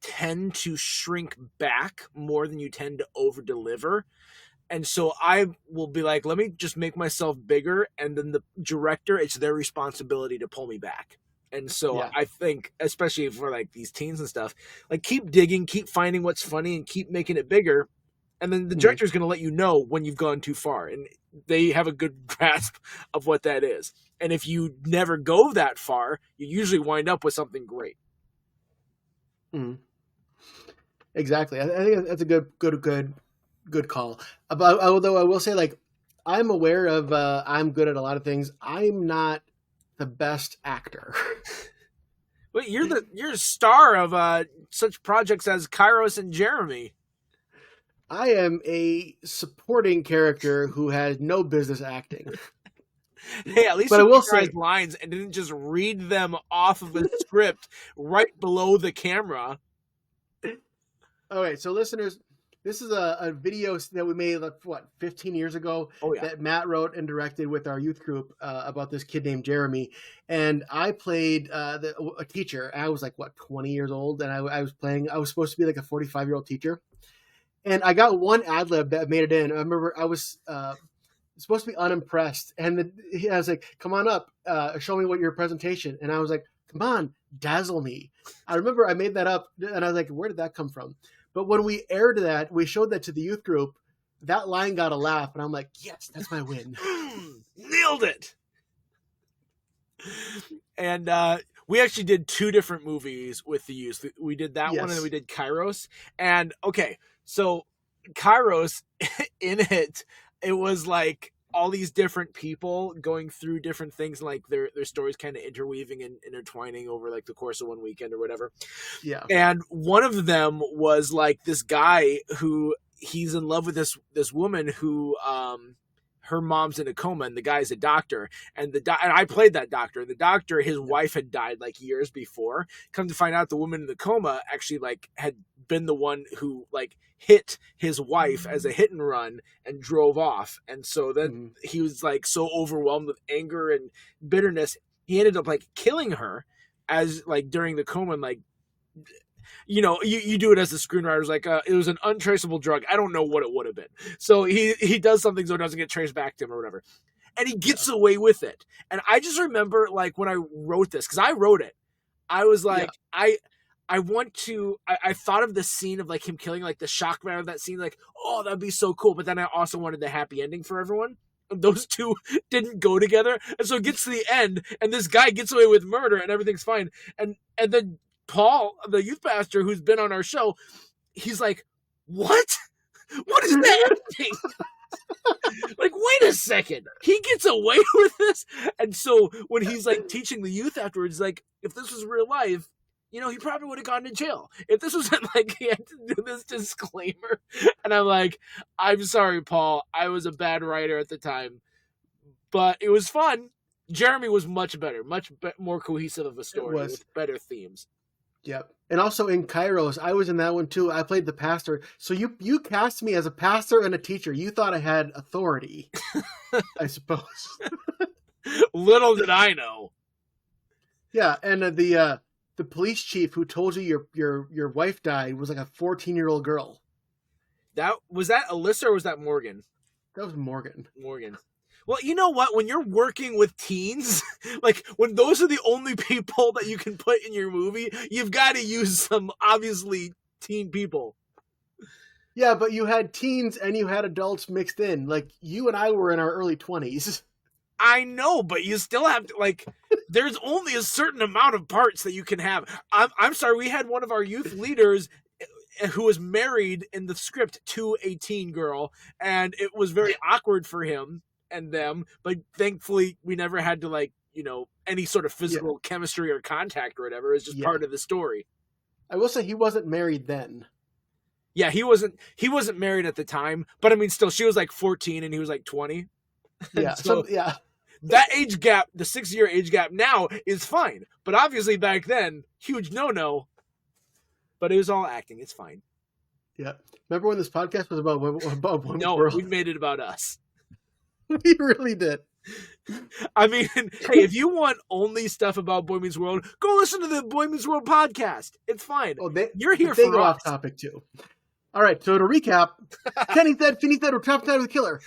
Speaker 1: tend to shrink back more than you tend to over deliver. And so I will be like, let me just make myself bigger, and then the director, it's their responsibility to pull me back. And so I think, especially for like these teens and stuff, like keep digging, keep finding what's funny, and keep making it bigger. And then the director is going to let you know when you've gone too far, and they have a good grasp of what that is. And if you never go that far, you usually wind up with something great.
Speaker 2: Mm. Exactly. I think that's a good call. Although I will say, like, I'm aware of I'm good at a lot of things. I'm not the best actor.
Speaker 1: Well, you're a star of such projects as Kairos and Jeremy.
Speaker 2: I am a supporting character who has no business acting.
Speaker 1: Hey, at least you memorized lines and didn't just read them off of a script right below the camera.
Speaker 2: Okay, so listeners, this is a video that we made, like, 15 years ago, that Matt wrote and directed with our youth group about this kid named Jeremy. And I played a teacher. I was like, 20 years old, and I was supposed to be like a 45-year-old teacher. And I got one ad lib that made it in. I remember I was supposed to be unimpressed, and I was like, "Come on up, show me what your presentation." And I was like, "Come on, dazzle me." I remember I made that up, and I was like, "Where did that come from?" But when we aired that, we showed that to the youth group. That line got a laugh, and I'm like, "Yes, that's my win."
Speaker 1: Nailed it. And we actually did 2 different movies with the youth. We did that one, and then we did Kairos. And okay, so Kairos, in it was like all these different people going through different things, like their stories kind of interweaving and intertwining over like the course of one weekend or whatever.
Speaker 2: Yeah.
Speaker 1: And one of them was like this guy who he's in love with this woman who her mom's in a coma and the guy's a doctor, and and I played that doctor. The doctor, his wife had died like years before. Come to find out, the woman in the coma actually like had been the one who like hit his wife as a hit and run and drove off. And so then he was like so overwhelmed with anger and bitterness, he ended up like killing her as like during the coma, and like, you know, you do it as the screenwriter's like, it was an untraceable drug. I don't know what it would have been. So he does something so it doesn't get traced back to him or whatever. And he gets away with it. And I just remember like when I wrote this, because I wrote it, I was like, I want to, I thought of the scene of like him killing, like the shock value of that scene, like, oh, that'd be so cool. But then I also wanted the happy ending for everyone. And those two didn't go together. And so it gets to the end and this guy gets away with murder and everything's fine. And then Paul, the youth pastor who's been on our show, he's like, what? What is that ending? Like, wait a second. He gets away with this? And so when he's like teaching the youth afterwards, like, if this was real life, you know, he probably would have gone to jail. If this wasn't like he had to do this disclaimer. And I'm like, I'm sorry, Paul. I was a bad writer at the time. But it was fun. Jeremy was much better, more cohesive of a story with better themes.
Speaker 2: Yep. And also in Kairos, I was in that one too. I played the pastor. So you cast me as a pastor and a teacher. You thought I had authority, I suppose.
Speaker 1: Little did I know.
Speaker 2: Yeah, and the police chief who told you your wife died was like a 14-year-old girl.
Speaker 1: Was that Alyssa or was that Morgan?
Speaker 2: That was Morgan.
Speaker 1: Well, you know what? When you're working with teens, like when those are the only people that you can put in your movie, you've got to use some obviously teen people.
Speaker 2: Yeah, but you had teens and you had adults mixed in. Like you and I were in our early 20s.
Speaker 1: I know, but you still have to, like, there's only a certain amount of parts that you can have. I'm sorry, we had one of our youth leaders who was married in the script to a teen girl, and it was very awkward for him and them, but thankfully we never had to, like, you know, any sort of physical chemistry or contact or whatever. It's just part of the story.
Speaker 2: I will say he wasn't married then.
Speaker 1: Yeah, he wasn't married at the time, but I mean, still, she was like 14 and he was like 20.
Speaker 2: Yeah,
Speaker 1: so that age gap, the 6-year age gap now is fine, but obviously back then, huge no. But it was all acting. It's fine.
Speaker 2: Yeah. Remember when this podcast was about Boy
Speaker 1: No,
Speaker 2: World?
Speaker 1: we made it about us.
Speaker 2: We really did.
Speaker 1: I mean, hey, if you want only stuff about Boy Meets World, go listen to the Boy Meets World podcast. It's fine.
Speaker 2: Oh,
Speaker 1: you're here
Speaker 2: they
Speaker 1: for
Speaker 2: go
Speaker 1: us.
Speaker 2: Off topic too. All right. So to recap, Kenny said, Finney said, we're trapped out with the killer.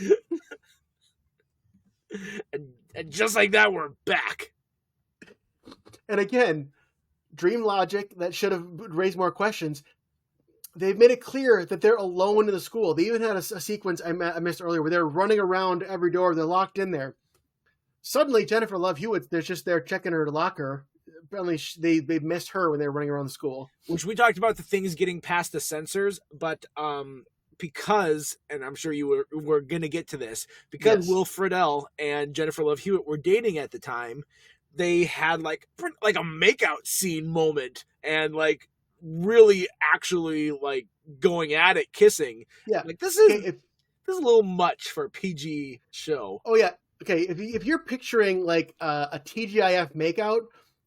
Speaker 1: And just like that, we're back.
Speaker 2: And again, dream logic that should have raised more questions. They've made it clear that they're alone in the school. They even had a sequence I missed earlier where they're running around every door. They're locked in there. Suddenly, Jennifer Love Hewitt, they're just there checking her locker. Apparently, they missed her when they were running around the school.
Speaker 1: Which we talked about the things getting past the censors, but because, and I'm sure you were going to get to this, because Will Friedle and Jennifer Love Hewitt were dating at the time, they had like a makeout scene moment and like really actually like going at it, kissing.
Speaker 2: Yeah.
Speaker 1: Like this is a little much for a PG show.
Speaker 2: Oh yeah. Okay. If you're picturing like a TGIF makeout,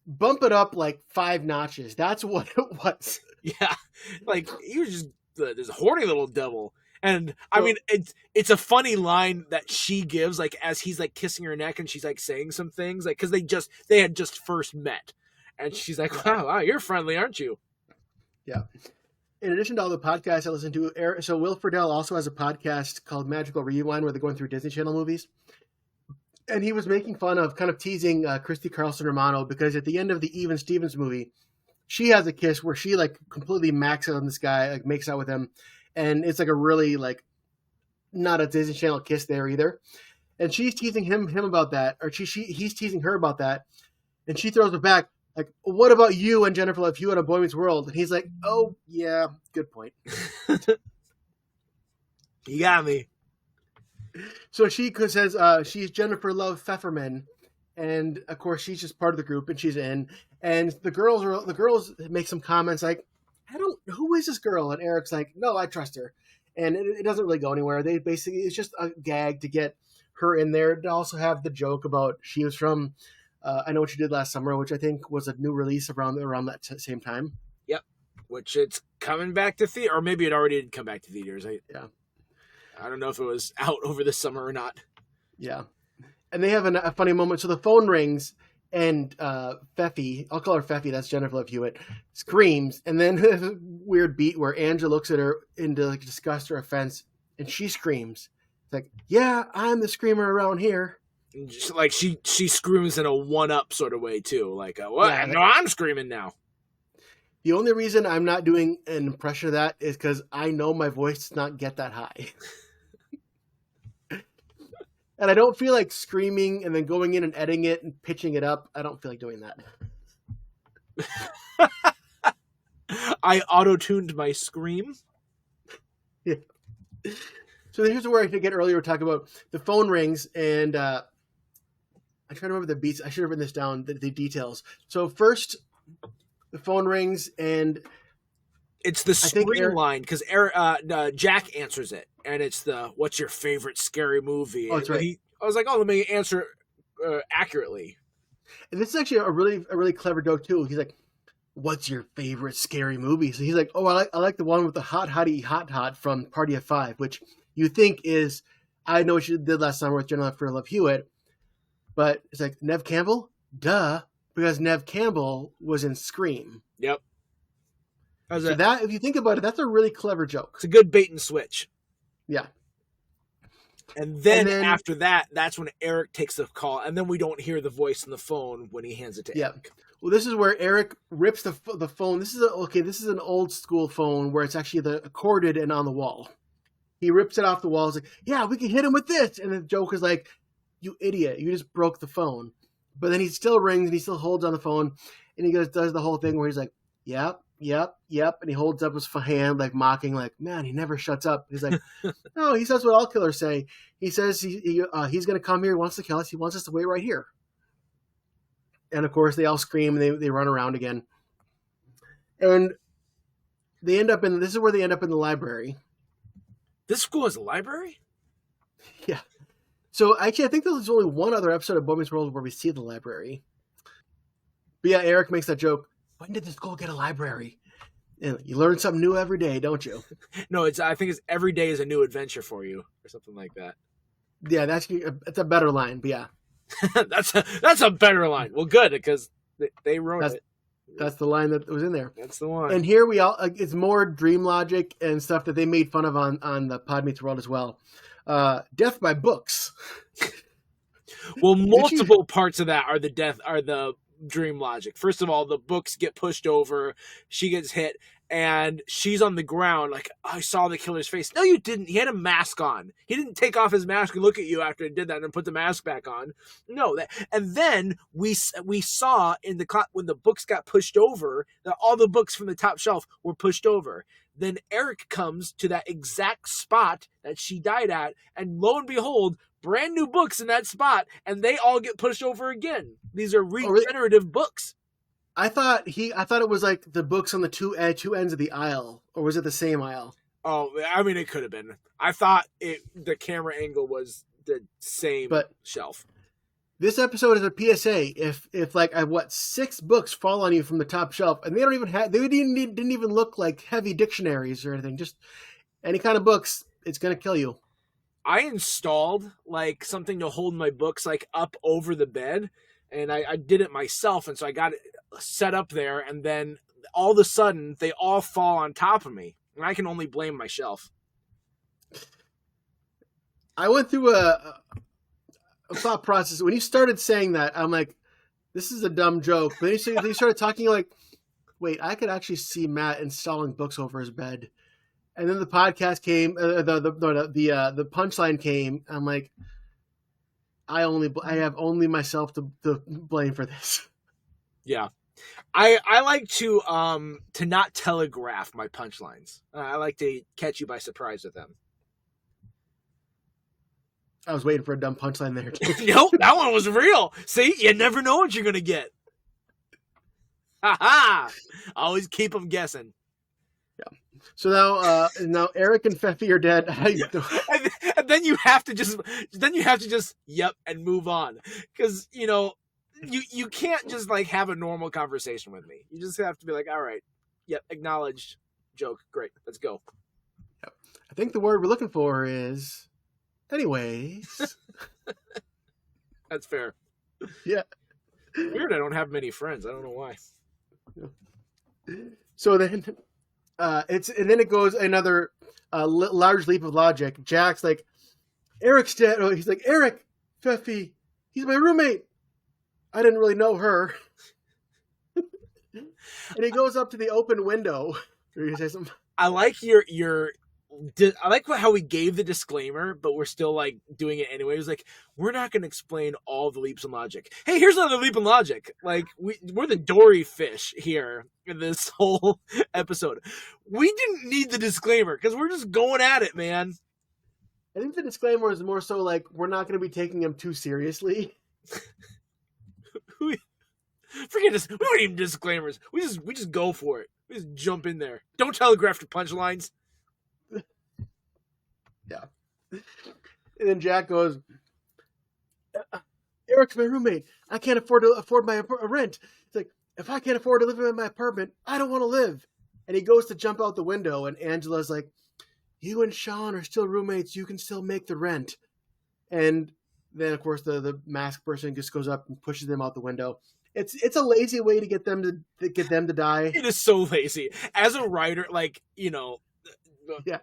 Speaker 2: bump it up like 5 notches. That's what it was.
Speaker 1: Yeah. Like he was just this horny little devil. And I mean, it's a funny line that she gives, like as he's like kissing her neck and she's like saying some things, like because they had just first met, and she's like, "Wow, you're friendly, aren't you?"
Speaker 2: Yeah. In addition to all the podcasts I listen to, so Will Friedle also has a podcast called Magical Rewind where they're going through Disney Channel movies, and he was making fun of, kind of teasing Christy Carlson Romano because at the end of the Even Stevens movie, she has a kiss where she like completely maxes on this guy, like makes out with him. And it's like a really like not a Disney Channel kiss there either. And she's teasing him about that, or he's teasing her about that. And she throws it back like, "What about you and Jennifer Love Hewitt on Boy Meets World?" And he's like, "Oh yeah, good point."
Speaker 1: You got me.
Speaker 2: So she says she's Jennifer Love Pfefferman, and of course she's just part of the group, and she's in. And the girls make some comments like, who is this girl? And Eric's like, no, I trust her. And it doesn't really go anywhere. It's just a gag to get her in there to also have the joke about she was from I Know What You Did Last Summer, which I think was a new release around that same time.
Speaker 1: Yep, which it's coming back to theater, or maybe it already did come back to theaters. I don't know if it was out over the summer or not.
Speaker 2: Yeah, and they have a funny moment. So the phone rings, and Feffy, I'll call her Feffy, that's Jennifer Love Hewitt, screams, and then a weird beat where Angela looks at her into like disgust or offense, and she screams. It's like, yeah, I'm the screamer around here.
Speaker 1: Just, like she screams in a one-up sort of way too. Like, what? Yeah, no, I'm screaming now.
Speaker 2: The only reason I'm not doing an impression of that is because I know my voice does not get that high. And I don't feel like screaming and then going in and editing it and pitching it up. I don't feel like doing
Speaker 1: that. I auto-tuned my scream.
Speaker 2: Yeah. So here's where I get earlier. We're talking about the phone rings, and I'm trying to remember the beats. I should have written this down, the details. So first, the phone rings, and
Speaker 1: it's the scream line because Jack answers it, and it's the "What's your favorite scary movie?"
Speaker 2: Oh, that's right.
Speaker 1: I was like, "Oh, let me answer accurately."
Speaker 2: And this is actually a really clever joke too. He's like, "What's your favorite scary movie?" So he's like, "Oh, I like the one with the hot from Party of Five," which you think is I Know What You Did Last Summer with Jennifer Love Hewitt, but it's like Nev Campbell, duh, because Nev Campbell was in Scream.
Speaker 1: Yep.
Speaker 2: So that, if you think about it, that's a really clever joke.
Speaker 1: It's a good bait and switch.
Speaker 2: Yeah.
Speaker 1: And then after that, that's when Eric takes the call, and then we don't hear the voice on the phone when he hands it to Eric.
Speaker 2: Well, this is where Eric rips the phone. This is an old school phone where it's actually corded and on the wall. He rips it off the wall. He's like, yeah, we can hit him with this. And the joke is like, you idiot, you just broke the phone. But then he still rings and he still holds on the phone, and he does the whole thing where he's like, yep. And he holds up his hand, like mocking, like, man, he never shuts up. He's like, no, he says what all killers say. He says he's going to come here. He wants to kill us. He wants us to wait right here. And of course, they all scream and they run around again. And this is where they end up in the library.
Speaker 1: This school has a library?
Speaker 2: Yeah. So actually, I think there's only one other episode of Boy Meets World where we see the library. But yeah, Eric makes that joke. When did this school get a library? And you learn something new every day, don't you?
Speaker 1: No, I think it's every day is a new adventure for you, or something like that.
Speaker 2: Yeah, that's a better line. But yeah,
Speaker 1: that's a better line. Well, good, because they wrote it.
Speaker 2: That's the line that was in there.
Speaker 1: That's the one.
Speaker 2: And here it's more dream logic and stuff that they made fun of on the Pod Meets World as well. Death by books.
Speaker 1: Well, multiple parts of that are the dream logic. First of all, the books get pushed over, she gets hit, and she's on the ground like, I saw the killer's face. No, you didn't. He had a mask on. He didn't take off his mask and look at you after he did that and put the mask back on. No, and then we saw when the books got pushed over that all the books from the top shelf were pushed over. Then Eric comes to that exact spot that she died at, and lo and behold, brand new books in that spot, and they all get pushed over again. These are regenerative books.
Speaker 2: I thought it was like the books on the two ends of the aisle, or was it the same aisle?
Speaker 1: Oh, I mean, it could have been. I thought the camera angle was the same shelf.
Speaker 2: This episode is a PSA. If like 6 books fall on you from the top shelf, and they didn't even look like heavy dictionaries or anything, just any kind of books, it's gonna kill you.
Speaker 1: I installed like something to hold my books like up over the bed, and I did it myself, and so I got it set up there, and then all of a sudden they all fall on top of me, and I can only blame my shelf.
Speaker 2: I went through a thought process when you started saying that. I'm like, this is a dumb joke. But then you started talking like, wait, I could actually see Matt installing books over his bed. And then the podcast came, the punchline came. I'm like, I have only myself to blame for this.
Speaker 1: Yeah, I like to not telegraph my punchlines. I like to catch you by surprise with them.
Speaker 2: I was waiting for a dumb punchline there.
Speaker 1: Nope, that one was real. See, you never know what you're gonna get. Ha ha! Always keep them guessing.
Speaker 2: Yeah. So now Eric and Feffy are dead.
Speaker 1: And then you have to just yep and move on, because you can't just like have a normal conversation with me. You just have to be like, all right, yep, acknowledged, joke, great, let's go.
Speaker 2: Yep. I think the word we're looking for is anyways.
Speaker 1: That's fair.
Speaker 2: Yeah.
Speaker 1: Weird, I don't have many friends. I don't know why.
Speaker 2: So then it goes another large leap of logic. Jack's like, Eric's dead. Oh, he's like, Eric, Feffy, he's my roommate. I didn't really know her. And he goes up to the open window. He says something.
Speaker 1: I like I like how we gave the disclaimer, but we're still like doing it anyway. It was like, we're not going to explain all the leaps in logic. Hey, here's another leap in logic. Like we're the Dory fish here in this whole episode. We didn't need the disclaimer because we're just going at it, man.
Speaker 2: I think the disclaimer is more so like, we're not going to be taking him too seriously.
Speaker 1: Forget this. We don't need disclaimers. We just go for it. We just jump in there. Don't telegraph your punchlines.
Speaker 2: Yeah. And then Jack goes, Eric's my roommate. I can't afford my rent. It's like, if I can't afford to live in my apartment, I don't want to live. And he goes to jump out the window, and Angela's like, you and Shawn are still roommates. You can still make the rent. And then, of course, the masked person just goes up and pushes them out the window. It's a lazy way to get them to die.
Speaker 1: It is so lazy. As a writer, like,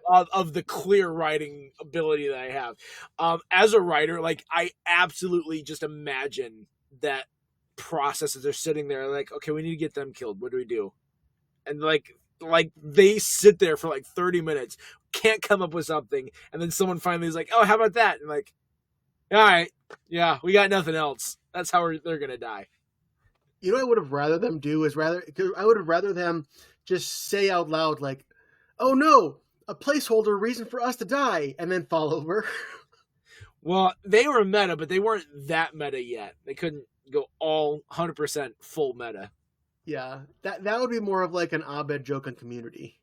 Speaker 1: of the clear writing ability that I have, as a writer, like, I absolutely just imagine that processes are sitting there like, okay, we need to get them killed. What do we do? And like they sit there for like 30 minutes, can't come up with something, and then someone finally is like, oh, how about that? And like, all right, yeah, we got nothing else. That's how they're gonna die.
Speaker 2: You know what I would have rather them do is I would have rather them just say out loud like, oh no, a placeholder reason for us to die, and then fall over.
Speaker 1: Well, they were meta, but they weren't that meta yet. They couldn't go all 100% full meta.
Speaker 2: Yeah, that would be more of like an Abed joke on Community.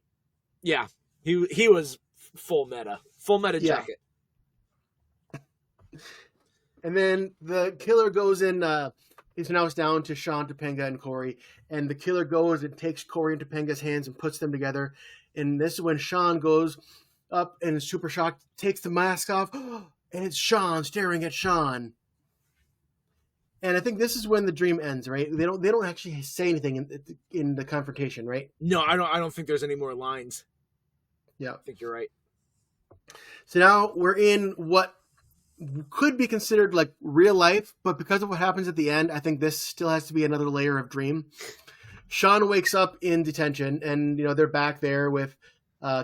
Speaker 1: Yeah, he was full meta jacket.
Speaker 2: And then the killer goes in. He's now down to Shawn, Topanga, and Corey, and the killer goes and takes Corey and Topanga's hands and puts them together. And this is when Shawn goes up and is super shocked, takes the mask off, and it's Shawn staring at Shawn. And I think this is when the dream ends, right? They don't actually say anything in the confrontation, right?
Speaker 1: No, I don't think there's any more lines.
Speaker 2: Yeah,
Speaker 1: I think you're right.
Speaker 2: So now we're in what could be considered like real life, but because of what happens at the end, I think this still has to be another layer of dream. Shawn wakes up in detention, and they're back there with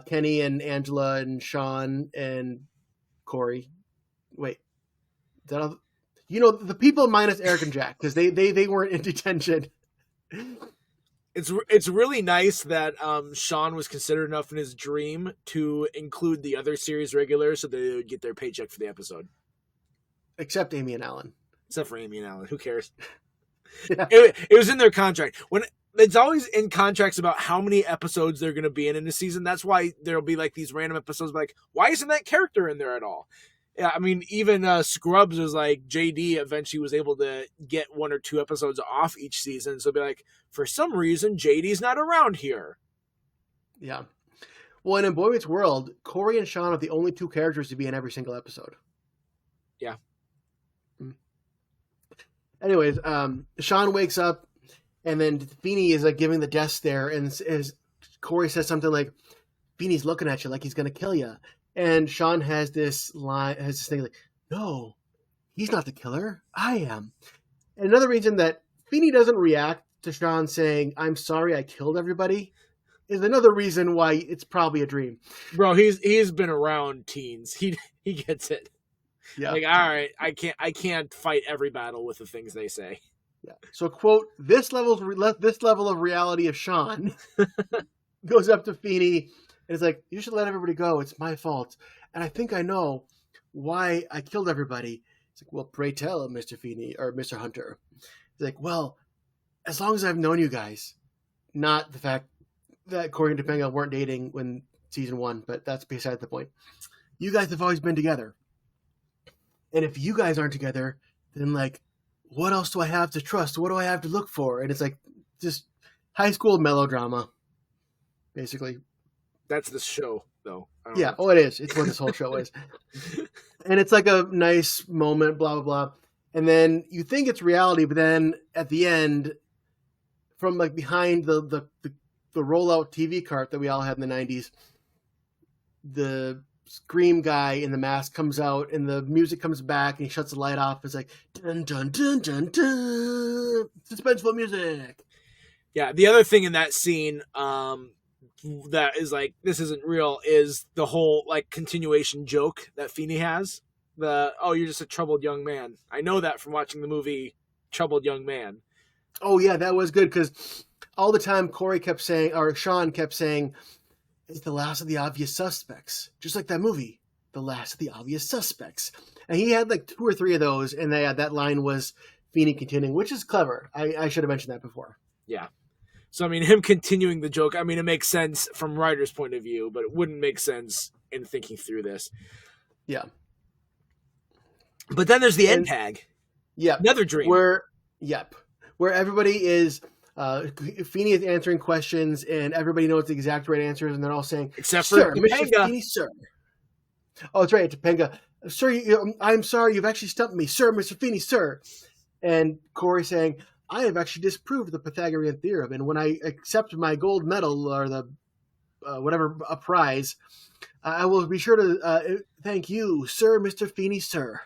Speaker 2: Kenny and Angela and Shawn and Corey. Wait, the people minus Eric and Jack, because they weren't in detention.
Speaker 1: It's really nice that Shawn was considered enough in his dream to include the other series regulars so they would get their paycheck for the episode.
Speaker 2: Except Amy and Alan.
Speaker 1: Except for Amy and Alan. Who cares?
Speaker 2: Yeah.
Speaker 1: It was in their contract. When it's always in contracts about how many episodes they're going to be in a season. That's why there'll be like these random episodes like, why isn't that character in there at all? Yeah, I mean, even Scrubs was like, JD eventually was able to get 1 or 2 episodes off each season. So it'll be like, for some reason, JD's not around here.
Speaker 2: Yeah. Well, and in Boy Meets World, Corey and Shawn are the only 2 characters to be in every single episode.
Speaker 1: Yeah.
Speaker 2: Anyways, Shawn wakes up, and then Feeney is like giving the death stare, and as Corey says something like, Feeney's looking at you like he's going to kill you. And Shawn has this thing like, no, he's not the killer. I am. And another reason that Feeney doesn't react to Shawn saying, I'm sorry I killed everybody, is another reason why it's probably a dream.
Speaker 1: Bro, he's been around teens. He gets it.
Speaker 2: Yeah.
Speaker 1: Like, all right, I can't fight every battle with the things they say.
Speaker 2: Yeah. So, quote, this level of reality of Shawn goes up to Feeney. And it's like, you should let everybody go. It's my fault. And I think I know why I killed everybody. It's like, well, pray tell, Mr. Feeney, or Mr. Hunter. It's like, well, as long as I've known you guys, not the fact that Corey and Topanga weren't dating when season 1, but that's beside the point. You guys have always been together. And if you guys aren't together, then like, what else do I have to trust? What do I have to look for? And it's like just high school melodrama, basically.
Speaker 1: That's the show, though.
Speaker 2: Yeah. Oh, it is. It's what this whole show is. And it's like a nice moment, blah, blah, blah. And then you think it's reality, but then at the end, from like behind the rollout TV cart that we all had in the 90s, the Scream guy in the mask comes out and the music comes back and he shuts the light off. It's like, dun, dun, dun, dun, dun, suspenseful music.
Speaker 1: Yeah. The other thing in that scene, that is like, this isn't real, is the whole like continuation joke that Feeney has. Oh, you're just a troubled young man. I know that from watching the movie Troubled Young Man.
Speaker 2: Oh yeah, that was good because all the time Corey kept saying, or Shawn kept saying, it's the last of the obvious suspects. Just like that movie, The Last of the Obvious Suspects. And he had like 2 or 3 of those, and that line was Feeney continuing, which is clever. I should have mentioned that before.
Speaker 1: Yeah. So, I mean, him continuing the joke, I mean, it makes sense from writer's point of view, but it wouldn't make sense in thinking through this.
Speaker 2: Yeah.
Speaker 1: But then there's the end tag.
Speaker 2: Yeah.
Speaker 1: Another dream.
Speaker 2: Where everybody is, Feeney is answering questions, and everybody knows the exact right answers, and they're all saying,
Speaker 1: except for
Speaker 2: Sir, Mr. Feeney, sir. Oh, that's right, Topanga. Sir, I'm sorry, you've actually stumped me. Sir, Mr. Feeney, sir. And Corey saying, I have actually disproved the Pythagorean theorem, and when I accept my gold medal or the a prize, I will be sure to thank you, Sir, Mr. Feeney, sir.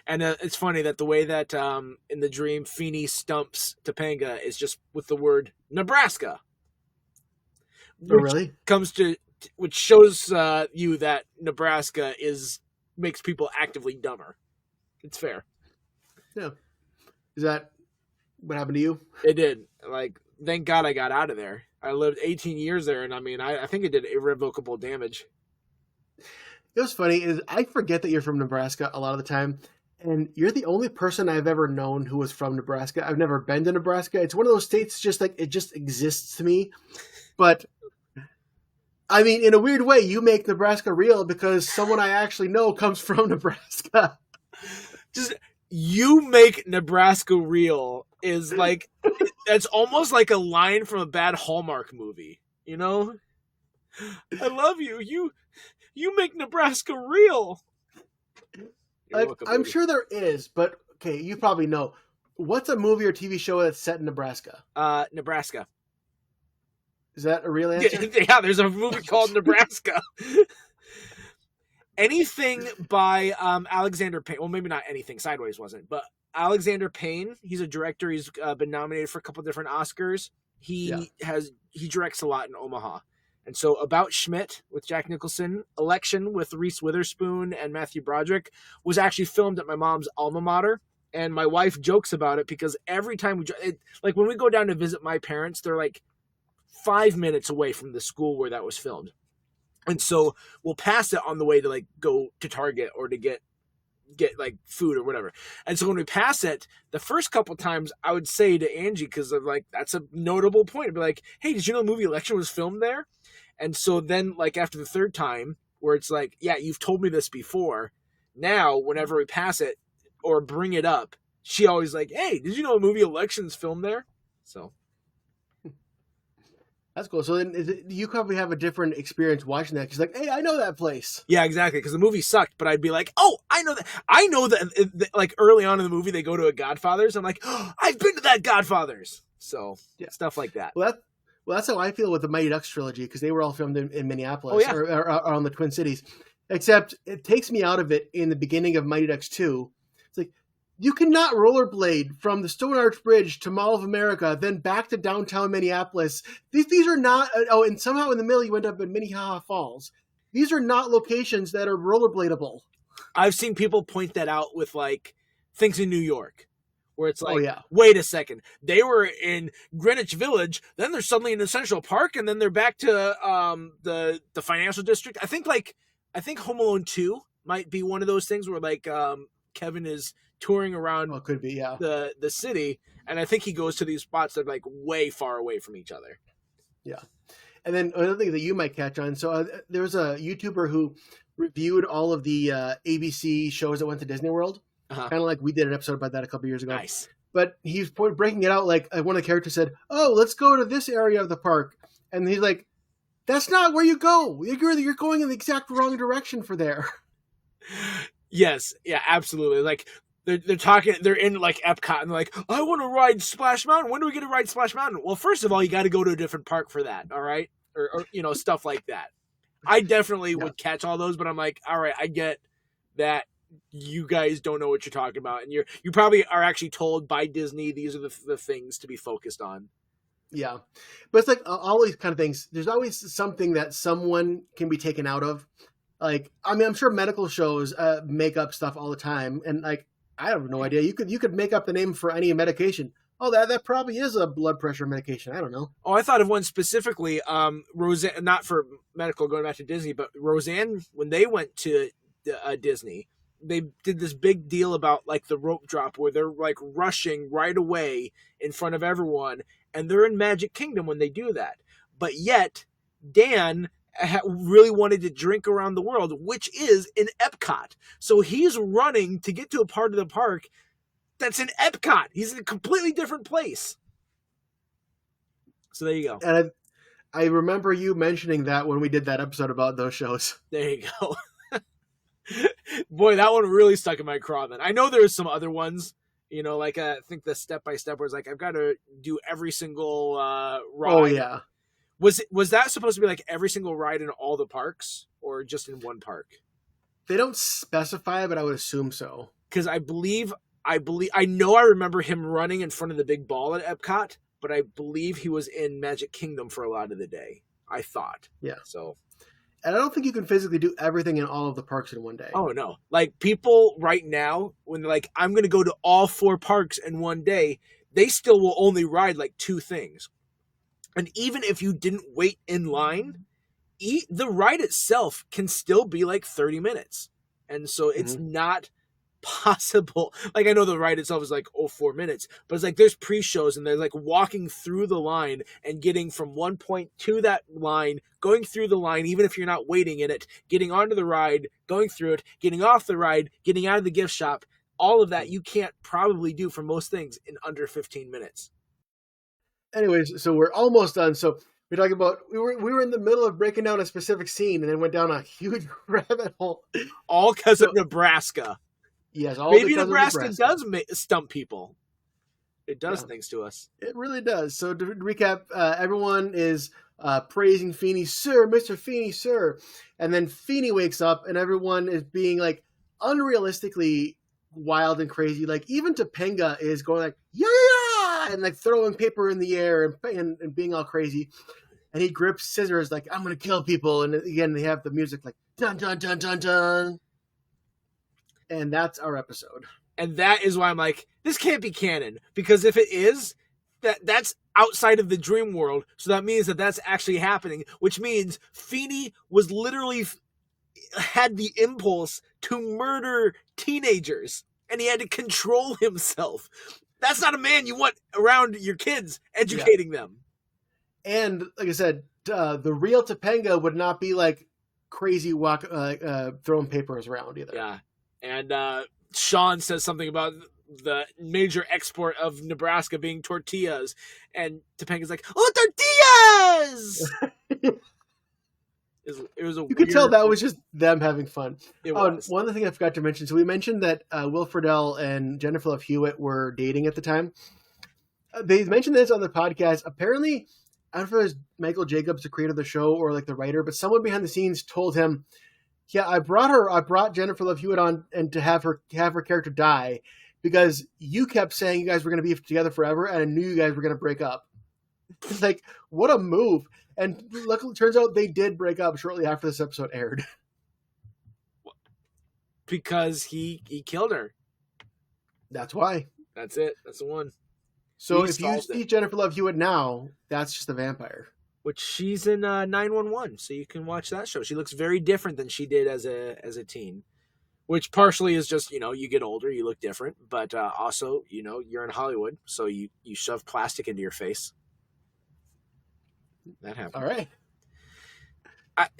Speaker 1: And it's funny that the way that in the dream Feeney stumps Topanga is just with the word Nebraska.
Speaker 2: Oh, really?
Speaker 1: Which shows you that Nebraska makes people actively dumber. It's fair.
Speaker 2: Yeah. Is that what happened to you?
Speaker 1: It did. Like, thank God I got out of there. I lived 18 years there, and I mean, I think it did irrevocable damage.
Speaker 2: It was funny is I forget that you're from Nebraska a lot of the time, and you're the only person I've ever known who was from Nebraska. I've never been to Nebraska. It's one of those states just like it just exists to me. But I mean, in a weird way, you make Nebraska real because someone I actually know comes from Nebraska.
Speaker 1: Just you make Nebraska real is like that's almost like a line from a bad Hallmark movie, you know? I love you. You make Nebraska real.
Speaker 2: I'm sure there is, but okay, you probably know. What's a movie or TV show that's set in Nebraska?
Speaker 1: Nebraska.
Speaker 2: Is that a real answer?
Speaker 1: Yeah, there's a movie called Nebraska. Anything by Alexander Payne. Well, maybe not anything. Sideways wasn't, but Alexander Payne. He's a director. He's been nominated for a couple different Oscars. He directs a lot in Omaha. And so About Schmidt with Jack Nicholson, Election with Reese Witherspoon and Matthew Broderick was actually filmed at my mom's alma mater. And my wife jokes about it because every time like when we go down to visit my parents, they're like 5 minutes away from the school where that was filmed. And so we'll pass it on the way to like go to Target or to get like food or whatever. And so when we pass it, the first couple times I would say to Angie, because of like, that's a notable point. I'd be like, hey, did you know the movie Election was filmed there? And so then like after the third time where it's like, yeah, you've told me this before. Now, whenever we pass it or bring it up, she always like, hey, did you know the movie Election's filmed there? So.
Speaker 2: That's cool. So then you probably have a different experience watching that. She's like, hey, I know that place.
Speaker 1: Yeah, exactly. Because the movie sucked, but I'd be like, oh, I know that. I know that. Like early on in the movie, they go to a Godfather's. I'm like, oh, I've been to that Godfather's. So stuff like that.
Speaker 2: Well, that's how I feel with the Mighty Ducks trilogy because they were all filmed in Minneapolis or on the Twin Cities. Except it takes me out of it in the beginning of Mighty Ducks 2. It's like, you cannot rollerblade from the Stone Arch Bridge to Mall of America, then back to downtown Minneapolis. These are not, and somehow in the middle you end up in Minnehaha Falls. These are not locations that are rollerbladable.
Speaker 1: I've seen people point that out with like things in New York where it's like, wait a second, they were in Greenwich Village, then they're suddenly in the Central Park, and then they're back to the financial district. I think Home Alone 2 might be one of those things where like Kevin is touring around
Speaker 2: could be,
Speaker 1: the city, and I think he goes to these spots that are like way far away from each other.
Speaker 2: Yeah. And then another thing that you might catch on, so there was a YouTuber who reviewed all of the ABC shows that went to Disney World. Kind of like we did an episode about that a couple years ago.
Speaker 1: Nice.
Speaker 2: But he's breaking it out like one of the characters said, "Oh, let's go to this area of the park," and he's like, "That's not where you go. You're going in the exact wrong direction for there."
Speaker 1: Yes, yeah, absolutely. Like they're talking, they're in like Epcot, and they're like, "I want to ride Splash Mountain. When do we get to ride Splash Mountain?" Well, first of all, you got to go to a different park for that. All right, or stuff like that. I definitely would catch all those, but I'm like, all right, I get that you guys don't know what you're talking about, and you probably are actually told by Disney these are the things to be focused on.
Speaker 2: Yeah, but it's like all these kind of things. There's always something that someone can be taken out of. Like, I mean, I'm sure medical shows make up stuff all the time, and like, I have no idea. You could make up the name for any medication. Oh, that probably is a blood pressure medication. I don't know.
Speaker 1: Oh, I thought of one specifically. Roseanne, not for medical, going back to Disney, but Roseanne, when they went to Disney, they did this big deal about like the rope drop where they're like rushing right away in front of everyone, and they're in Magic Kingdom when they do that. But yet, Dan really wanted to drink around the world, which is in Epcot. So he's running to get to a part of the park that's in Epcot. He's in a completely different place. So there you go.
Speaker 2: And I remember you mentioning that when we did that episode about those shows.
Speaker 1: There you go. Boy, that one really stuck in my craw then. I know there's some other ones, like I think the step-by-step was like, I've got to do every single ride.
Speaker 2: Oh, yeah.
Speaker 1: Was that supposed to be like every single ride in all the parks or just in one park?
Speaker 2: They don't specify, but I would assume so.
Speaker 1: Because I remember him running in front of the big ball at Epcot, but I believe he was in Magic Kingdom for a lot of the day. I thought.
Speaker 2: Yeah.
Speaker 1: So.
Speaker 2: And I don't think you can physically do everything in all of the parks in one day.
Speaker 1: Oh, no. Like, people right now, when they're like, I'm going to go to all 4 parks in one day, they still will only ride like 2 things. And even if you didn't wait in line, the ride itself can still be like 30 minutes. And so it's not possible. Like, I know the ride itself is like 4 minutes, but it's like there's pre-shows and they're like walking through the line and getting from one point to that line, going through the line, even if you're not waiting in it, getting onto the ride, going through it, getting off the ride, getting out of the gift shop. All of that you can't probably do for most things in under 15 minutes.
Speaker 2: Anyways, so we're almost done. So we're talking about we were in the middle of breaking down a specific scene and then went down a huge rabbit hole.
Speaker 1: All because of Nebraska.
Speaker 2: Yes,
Speaker 1: maybe Nebraska does stump people. It does things to us.
Speaker 2: It really does. So to recap, everyone is praising Feeney, sir, Mr. Feeney, sir. And then Feeney wakes up and everyone is being like unrealistically wild and crazy. Like even Topanga is going like, yeah! And like throwing paper in the air and being all crazy. And he grips scissors like, I'm going to kill people. And again, they have the music like, dun, dun, dun, dun, dun. And that's our episode.
Speaker 1: And that is why I'm like, this can't be canon. Because if it is, that's outside of the dream world. So that means that's actually happening. Which means Feeney was literally had the impulse to murder teenagers. And he had to control himself. That's not a man you want around your kids, educating them. And
Speaker 2: like I said, the real Topanga would not be like crazy throwing papers around either.
Speaker 1: Yeah. And Shawn says something about the major export of Nebraska being tortillas. And Topanga's like, oh, tortillas! It was
Speaker 2: you could tell that was just them having fun.
Speaker 1: It was.
Speaker 2: One other thing I forgot to mention. So we mentioned that Will Friedle and Jennifer Love Hewitt were dating at the time. They mentioned this on the podcast. Apparently, I don't know if it was Michael Jacobs, the creator of the show, or like the writer, but someone behind the scenes told him, yeah, I brought Jennifer Love Hewitt on and to have her character die because you kept saying you guys were going to be together forever and I knew you guys were going to break up. It's like, what a move. And luckily, it turns out they did break up shortly after this episode aired.
Speaker 1: Because he killed her.
Speaker 2: That's why.
Speaker 1: That's it. That's the one.
Speaker 2: So if you see Jennifer Love Hewitt now, that's just a vampire.
Speaker 1: Which she's in 911, so you can watch that show. She looks very different than she did as a teen. Which partially is just, you get older, you look different. But also, you're in Hollywood, so you shove plastic into your face. That happens.
Speaker 2: All right.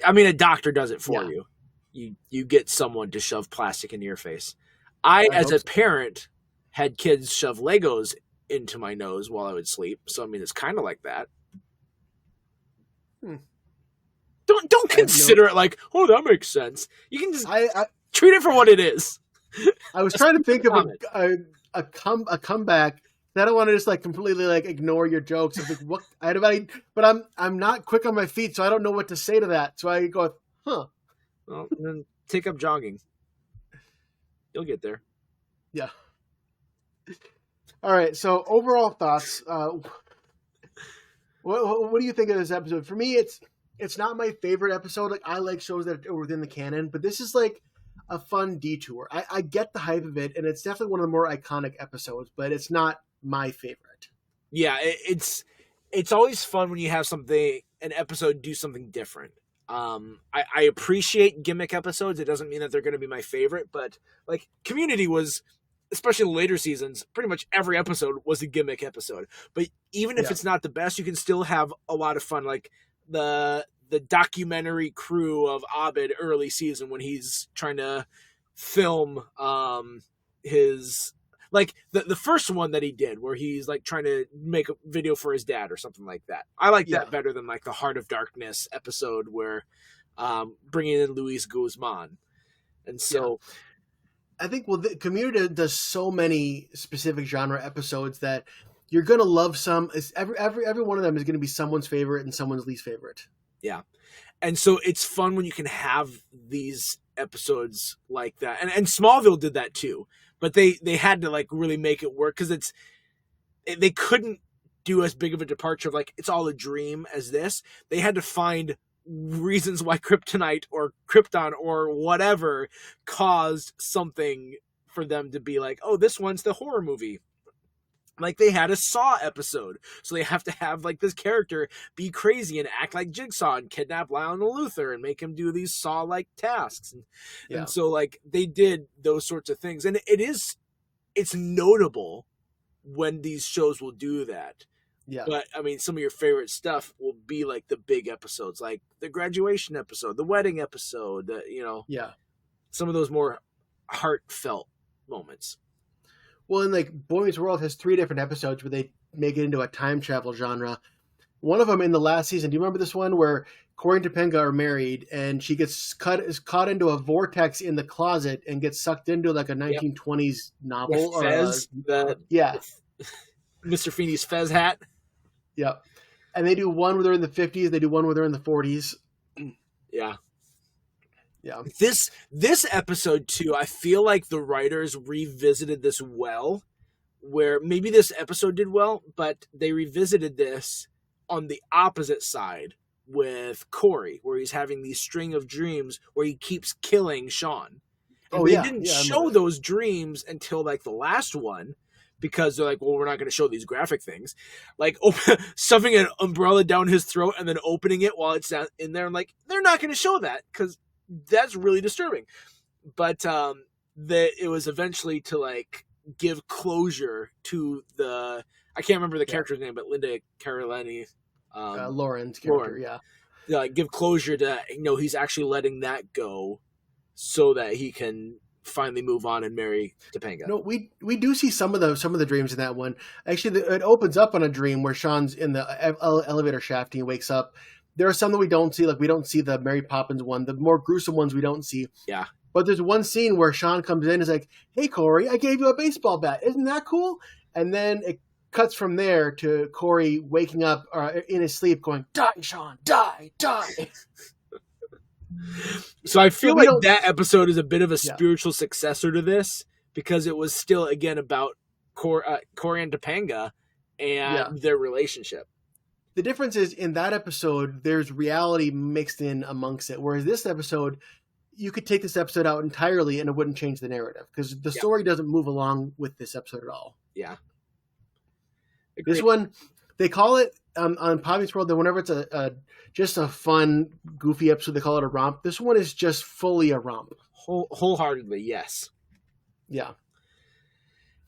Speaker 1: I mean, a doctor does it for you. you get someone to shove plastic into your face. I as a parent, had kids shove Legos into my nose while I would sleep. So I mean, it's kind of like that. Don't consider it like, oh, that makes sense. You can just treat it for what it is.
Speaker 2: I was trying to think of a comeback. I don't want to just like completely like ignore your jokes. I'm like, but I'm not quick on my feet, so I don't know what to say to that. So I go, huh.
Speaker 1: Well, then take up jogging. You'll get there.
Speaker 2: Yeah. All right. So overall thoughts. What do you think of this episode? For me, it's not my favorite episode. Like, I like shows that are within the canon, but this is like a fun detour. I get the hype of it, and it's definitely one of the more iconic episodes, but it's not my favorite.
Speaker 1: Yeah, it's always fun when you have an episode do something different. I appreciate gimmick episodes. It doesn't mean that they're going to be my favorite, but like Community was, especially in the later seasons, pretty much every episode was a gimmick episode. But even if it's not the best, you can still have a lot of fun. Like the documentary crew of Abed early season when he's trying to film his, like the first one that he did where he's like trying to make a video for his dad or something like that. I like that better than like the Heart of Darkness episode where bringing in Luis Guzman. And so
Speaker 2: I think, the Community does so many specific genre episodes that you're going to love some. Every one of them is going to be someone's favorite and someone's least favorite.
Speaker 1: Yeah. And so it's fun when you can have these episodes like that. And Smallville did that too. But they had to like really make it work because they couldn't do as big of a departure of like it's all a dream as this. They had to find reasons why Kryptonite or Krypton or whatever caused something for them to be like, oh, this one's the horror movie. Like they had a Saw episode, so they have to have like this character be crazy and act like Jigsaw and kidnap Lionel Luthor and make him do these Saw-like tasks. And so like they did those sorts of things, and it's notable when these shows will do that. Yeah. But I mean, some of your favorite stuff will be like the big episodes, like the graduation episode, the wedding episode, some of those more heartfelt moments.
Speaker 2: Well, and like Boy Meets World has 3 different episodes where they make it into a time travel genre. One of them in the last season, do you remember this one where Corey and Topanga are married and she is caught into a vortex in the closet and gets sucked into like a 1920s novel?
Speaker 1: With Fez, Mr. Feeney's Fez hat.
Speaker 2: Yep. And they do one where they're in the 50s. They do one where they're in the 40s.
Speaker 1: Yeah.
Speaker 2: Yeah.
Speaker 1: This episode too, I feel like the writers revisited this well, where maybe this episode did well, but they revisited this on the opposite side with Corey, where he's having these string of dreams where he keeps killing Shawn. And they didn't show those dreams until like the last one, because they're like, well, we're not going to show these graphic things. Like stuffing an umbrella down his throat and then opening it while it's in there. I'm like, they're not going to show that because that's really disturbing. But it was eventually to like give closure to I can't remember the character's name, but Linda Carolini.
Speaker 2: Lauren's character,
Speaker 1: give closure to, he's actually letting that go so that he can finally move on and marry Topanga.
Speaker 2: No, we do see some of the dreams in that one. Actually, it opens up on a dream where Shawn's in the elevator shaft and he wakes up. There are some that we don't see, like we don't see the Mary Poppins one. The more gruesome ones we don't see.
Speaker 1: Yeah.
Speaker 2: But there's one scene where Shawn comes in and is like, hey, Corey, I gave you a baseball bat. Isn't that cool? And then it cuts from there to Corey waking up in his sleep going, die, Shawn, die, die.
Speaker 1: So I feel like that episode is a bit of a spiritual successor to this because it was still, again, about Corey and Topanga and their relationship.
Speaker 2: The difference is in that episode, there's reality mixed in amongst it. Whereas this episode, you could take this episode out entirely and it wouldn't change the narrative because the story doesn't move along with this episode at all.
Speaker 1: Yeah.
Speaker 2: Agreed. This one, they call it on Boy Meets World that whenever it's just a fun, goofy episode, they call it a romp. This one is just fully a romp.
Speaker 1: Wholeheartedly, yes.
Speaker 2: Yeah.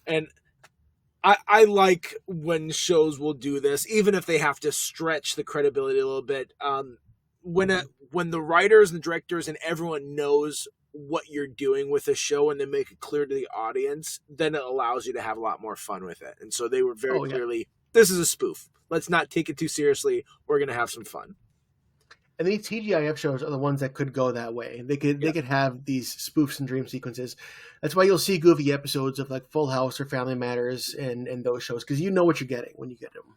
Speaker 1: And I like when shows will do this, even if they have to stretch the credibility a little bit. when the writers and the directors and everyone knows what you're doing with a show and they make it clear to the audience, then it allows you to have a lot more fun with it. And so they were very clearly, this is a spoof. Let's not take it too seriously. We're going to have some fun.
Speaker 2: And these TGIF shows are the ones that could go that way. They could have these spoofs and dream sequences. That's why you'll see goofy episodes of like Full House or Family Matters and those shows, because you know what you're getting when you get them.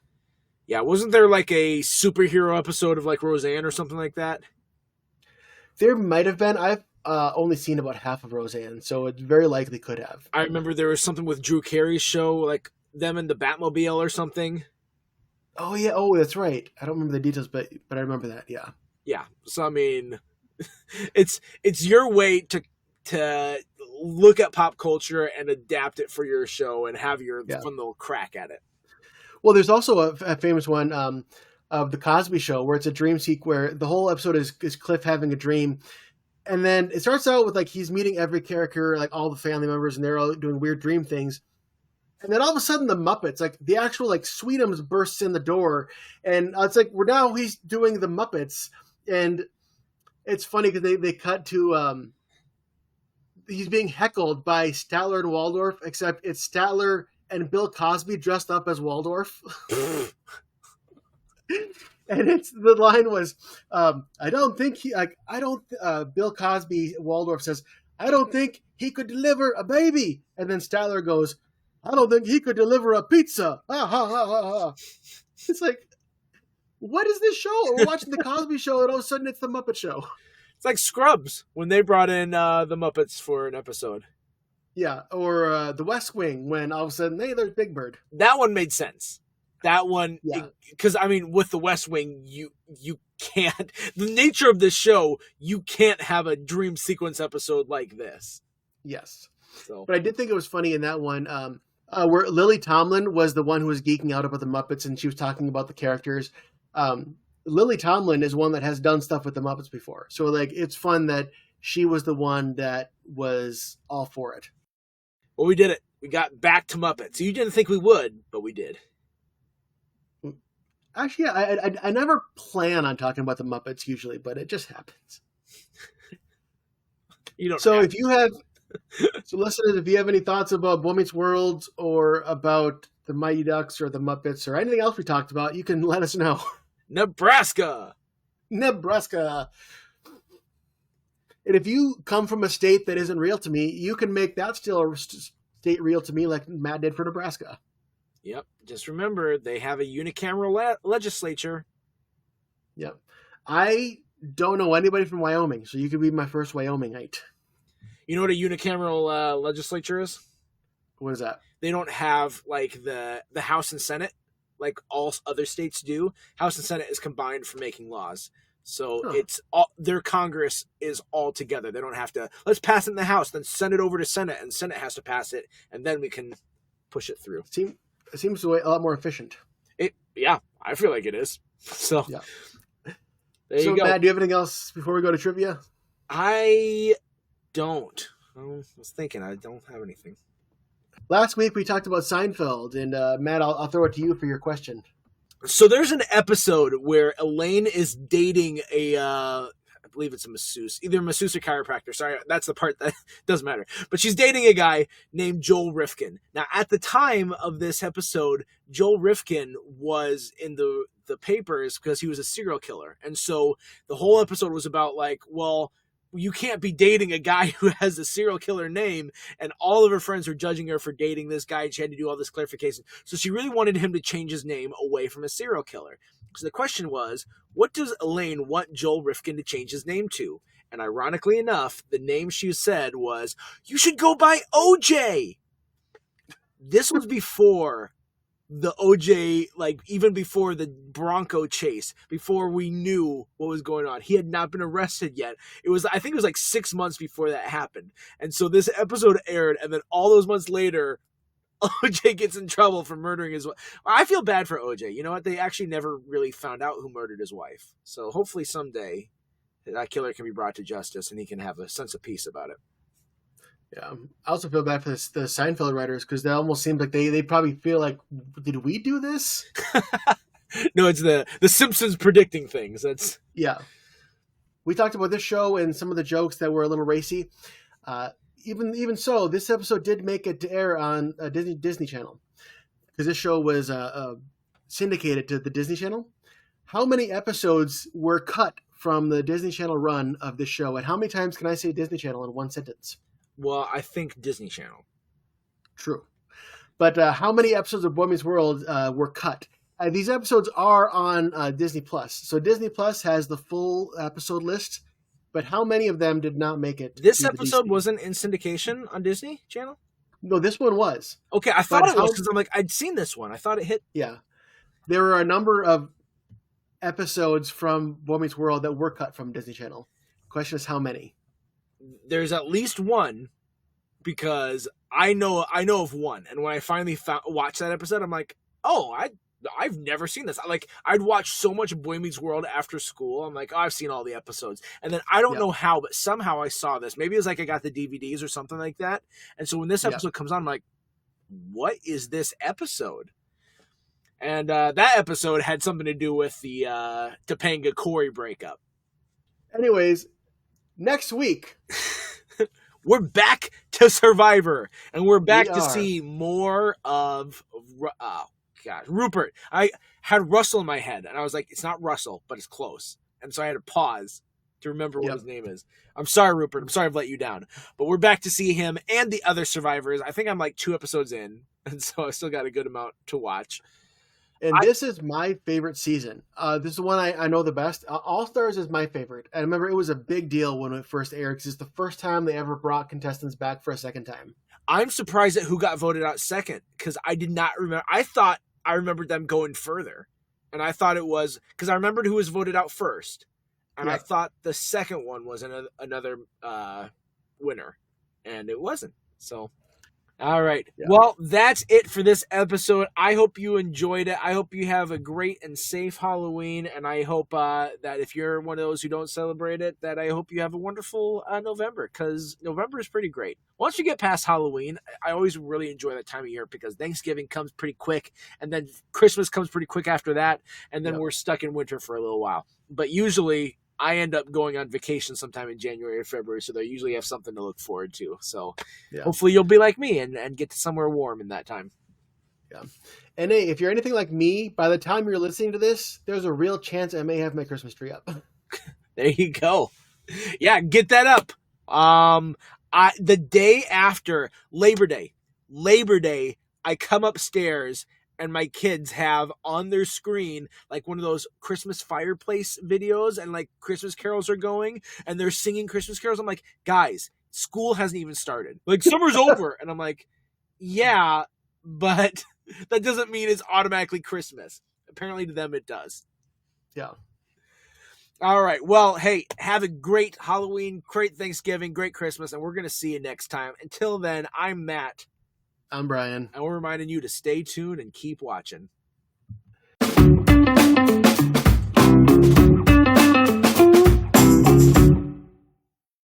Speaker 1: Yeah, wasn't there like a superhero episode of like Roseanne or something like that?
Speaker 2: There might have been. I've only seen about half of Roseanne, so it very likely could have.
Speaker 1: I remember there was something with Drew Carey's show, like them in the Batmobile or something.
Speaker 2: Oh yeah, oh that's right. I don't remember the details, but I remember that. Yeah.
Speaker 1: Yeah. So I mean, it's your way to look at pop culture and adapt it for your show and have your fun little crack at it.
Speaker 2: Well, there's also a famous one of the Cosby Show where it's a dream sequence where the whole episode is Cliff having a dream. And then it starts out with like he's meeting every character, like all the family members, and they're all doing weird dream things. And then all of a sudden the Muppets, like the actual like Sweetums bursts in the door. And it's like he's doing the Muppets. And it's funny because they cut to he's being heckled by Statler and Waldorf, except it's Statler and Bill Cosby dressed up as Waldorf. And the line was, Bill Cosby, Waldorf says, I don't think he could deliver a baby. And then Statler goes, I don't think he could deliver a pizza. Ha, ha, ha, ha, ha. It's like, what is this show? We're watching the Cosby Show and all of a sudden it's the Muppet Show.
Speaker 1: It's like Scrubs when they brought in the Muppets for an episode.
Speaker 2: Yeah, or The West Wing when all of a sudden, hey, there's Big Bird.
Speaker 1: That one made sense. That one, because I mean, with The West Wing, you can't. The nature of this show, you can't have a dream sequence episode like this.
Speaker 2: Yes,
Speaker 1: so.
Speaker 2: But I did think it was funny in that one where Lily Tomlin was the one who was geeking out about the Muppets, and she was talking about the characters. Lily Tomlin is one that has done stuff with the Muppets before, so like it's fun that she was the one that was all for it.
Speaker 1: Well, we did it. We got back to Muppets. You didn't think we would, but we did.
Speaker 2: Actually, I never plan on talking about the Muppets usually, but it just happens.
Speaker 1: You don't.
Speaker 2: So if you have, so listeners, if you have any thoughts about Boy Meets World or about the Mighty Ducks or the Muppets or anything else we talked about, you can let us know.
Speaker 1: Nebraska.
Speaker 2: And if you come from a state that isn't real to me, you can make that still a state real to me, like Matt did for Nebraska.
Speaker 1: Yep. Just remember, they have a unicameral legislature.
Speaker 2: Yep. I don't know anybody from Wyoming, so you could be my first Wyomingite.
Speaker 1: You know what a unicameral legislature is?
Speaker 2: What is that?
Speaker 1: They don't have like the House and Senate like all other states do. House and Senate is combined for making laws. So it's all, their Congress is all together. They don't have to, let's pass it in the House, then send it over to Senate, and Senate has to pass it, and then we can push it through.
Speaker 2: It seems a lot more efficient.
Speaker 1: Yeah, I feel like it is. So,
Speaker 2: yeah.
Speaker 1: There you go.
Speaker 2: Matt, do you have anything else before we go to trivia?
Speaker 1: I don't. I was thinking I don't have anything.
Speaker 2: Last week we talked about Seinfeld, and Matt, I'll throw it to you for your question.
Speaker 1: So there's an episode where Elaine is dating I believe it's a masseuse, either a masseuse or chiropractor. Sorry, that's the part that doesn't matter. But she's dating a guy named Joel Rifkin. Now, at the time of this episode, Joel Rifkin was in the papers because he was a serial killer. And so the whole episode was about like, well, you can't be dating a guy who has a serial killer name, and all of her friends were judging her for dating this guy, and she had to do all this clarification. So she really wanted him to change his name away from a serial killer. So the question was, what does Elaine want Joel Rifkin to change his name to? And ironically enough, the name she said was, you should go by OJ. This was before the OJ, like even before the Bronco chase, before we knew what was going on. He had not been arrested yet. I think it was like 6 months before that happened. And so this episode aired, and then all those months later, OJ gets in trouble for murdering his wife. I feel bad for OJ. You know what? They actually never really found out who murdered his wife. So hopefully someday that killer can be brought to justice and he can have a sense of peace about it.
Speaker 2: Yeah, I also feel bad for the Seinfeld writers because they almost seem like they probably feel like, did we do this?
Speaker 1: No, it's the Simpsons predicting things.
Speaker 2: We talked about this show and some of the jokes that were a little racy. Even so, this episode did make it to air on Disney Channel because this show was syndicated to the Disney Channel. How many episodes were cut from the Disney Channel run of this show, and how many times can I say Disney Channel in one sentence?
Speaker 1: Well, I think Disney Channel.
Speaker 2: True. But how many episodes of Boy Meets World were cut? These episodes are on Disney Plus. So Disney Plus has the full episode list, but how many of them did not make it?
Speaker 1: This episode wasn't in syndication on Disney Channel?
Speaker 2: No, this one was.
Speaker 1: Okay, I thought it was because I'm like, I'd seen this one. I thought it hit.
Speaker 2: Yeah. There were a number of episodes from Boy Meets World that were cut from Disney Channel. Question is how many?
Speaker 1: There's at least one because I know of one. And when I finally watched that episode, I'm like, oh, I've never seen this. I'd watch so much Boy Meets World after school. I'm like, oh, I've seen all the episodes. And then I don't know how, but somehow I saw this. Maybe it was like I got the DVDs or something like that. And so when this episode comes on, I'm like, what is this episode? And that episode had something to do with the Topanga Corey breakup. Anyways,
Speaker 2: next week,
Speaker 1: we're back to Survivor. And we're back to see more of... Rupert. I had Russell in my head, and I was like, it's not Russell, but it's close. And so I had to pause to remember what his name is. I'm sorry, Rupert. I'm sorry I've let you down. But we're back to see him and the other survivors. I think I'm like 2 episodes in, and so I still got a good amount to watch.
Speaker 2: And this is my favorite season. This is the one I know the best. All Stars is my favorite. I remember it was a big deal when it first aired because it's the first time they ever brought contestants back for a second time.
Speaker 1: I'm surprised at who got voted out second because I did not remember. I thought I remembered them going further. And I thought it was because I remembered who was voted out first. And I thought the second one was another winner. And it wasn't. So... All right. Yeah. Well, that's it for this episode. I hope you enjoyed it. I hope you have a great and safe Halloween. And I hope that if you're one of those who don't celebrate it, that I hope you have a wonderful November, because November is pretty great. Once you get past Halloween, I always really enjoy that time of year because Thanksgiving comes pretty quick and then Christmas comes pretty quick after that. And then we're stuck in winter for a little while. But usually I end up going on vacation sometime in January or February, so they usually have something to look forward to. So hopefully you'll be like me and get to somewhere warm in that time.
Speaker 2: Yeah. And hey, if you're anything like me, by the time you're listening to this, there's a real chance I may have my Christmas tree up.
Speaker 1: There you go. Yeah, get that up. The day after Labor Day, I come upstairs and my kids have on their screen like one of those Christmas fireplace videos and like Christmas carols are going and they're singing Christmas carols. I'm like, guys, school hasn't even started. Like, summer's over. And I'm like, yeah, but that doesn't mean it's automatically Christmas. Apparently to them it does.
Speaker 2: Yeah.
Speaker 1: All right. Well, hey, have a great Halloween, great Thanksgiving, great Christmas, and we're going to see you next time. Until then, I'm Matt.
Speaker 2: I'm Brian.
Speaker 1: And we're reminding you to stay tuned and keep watching.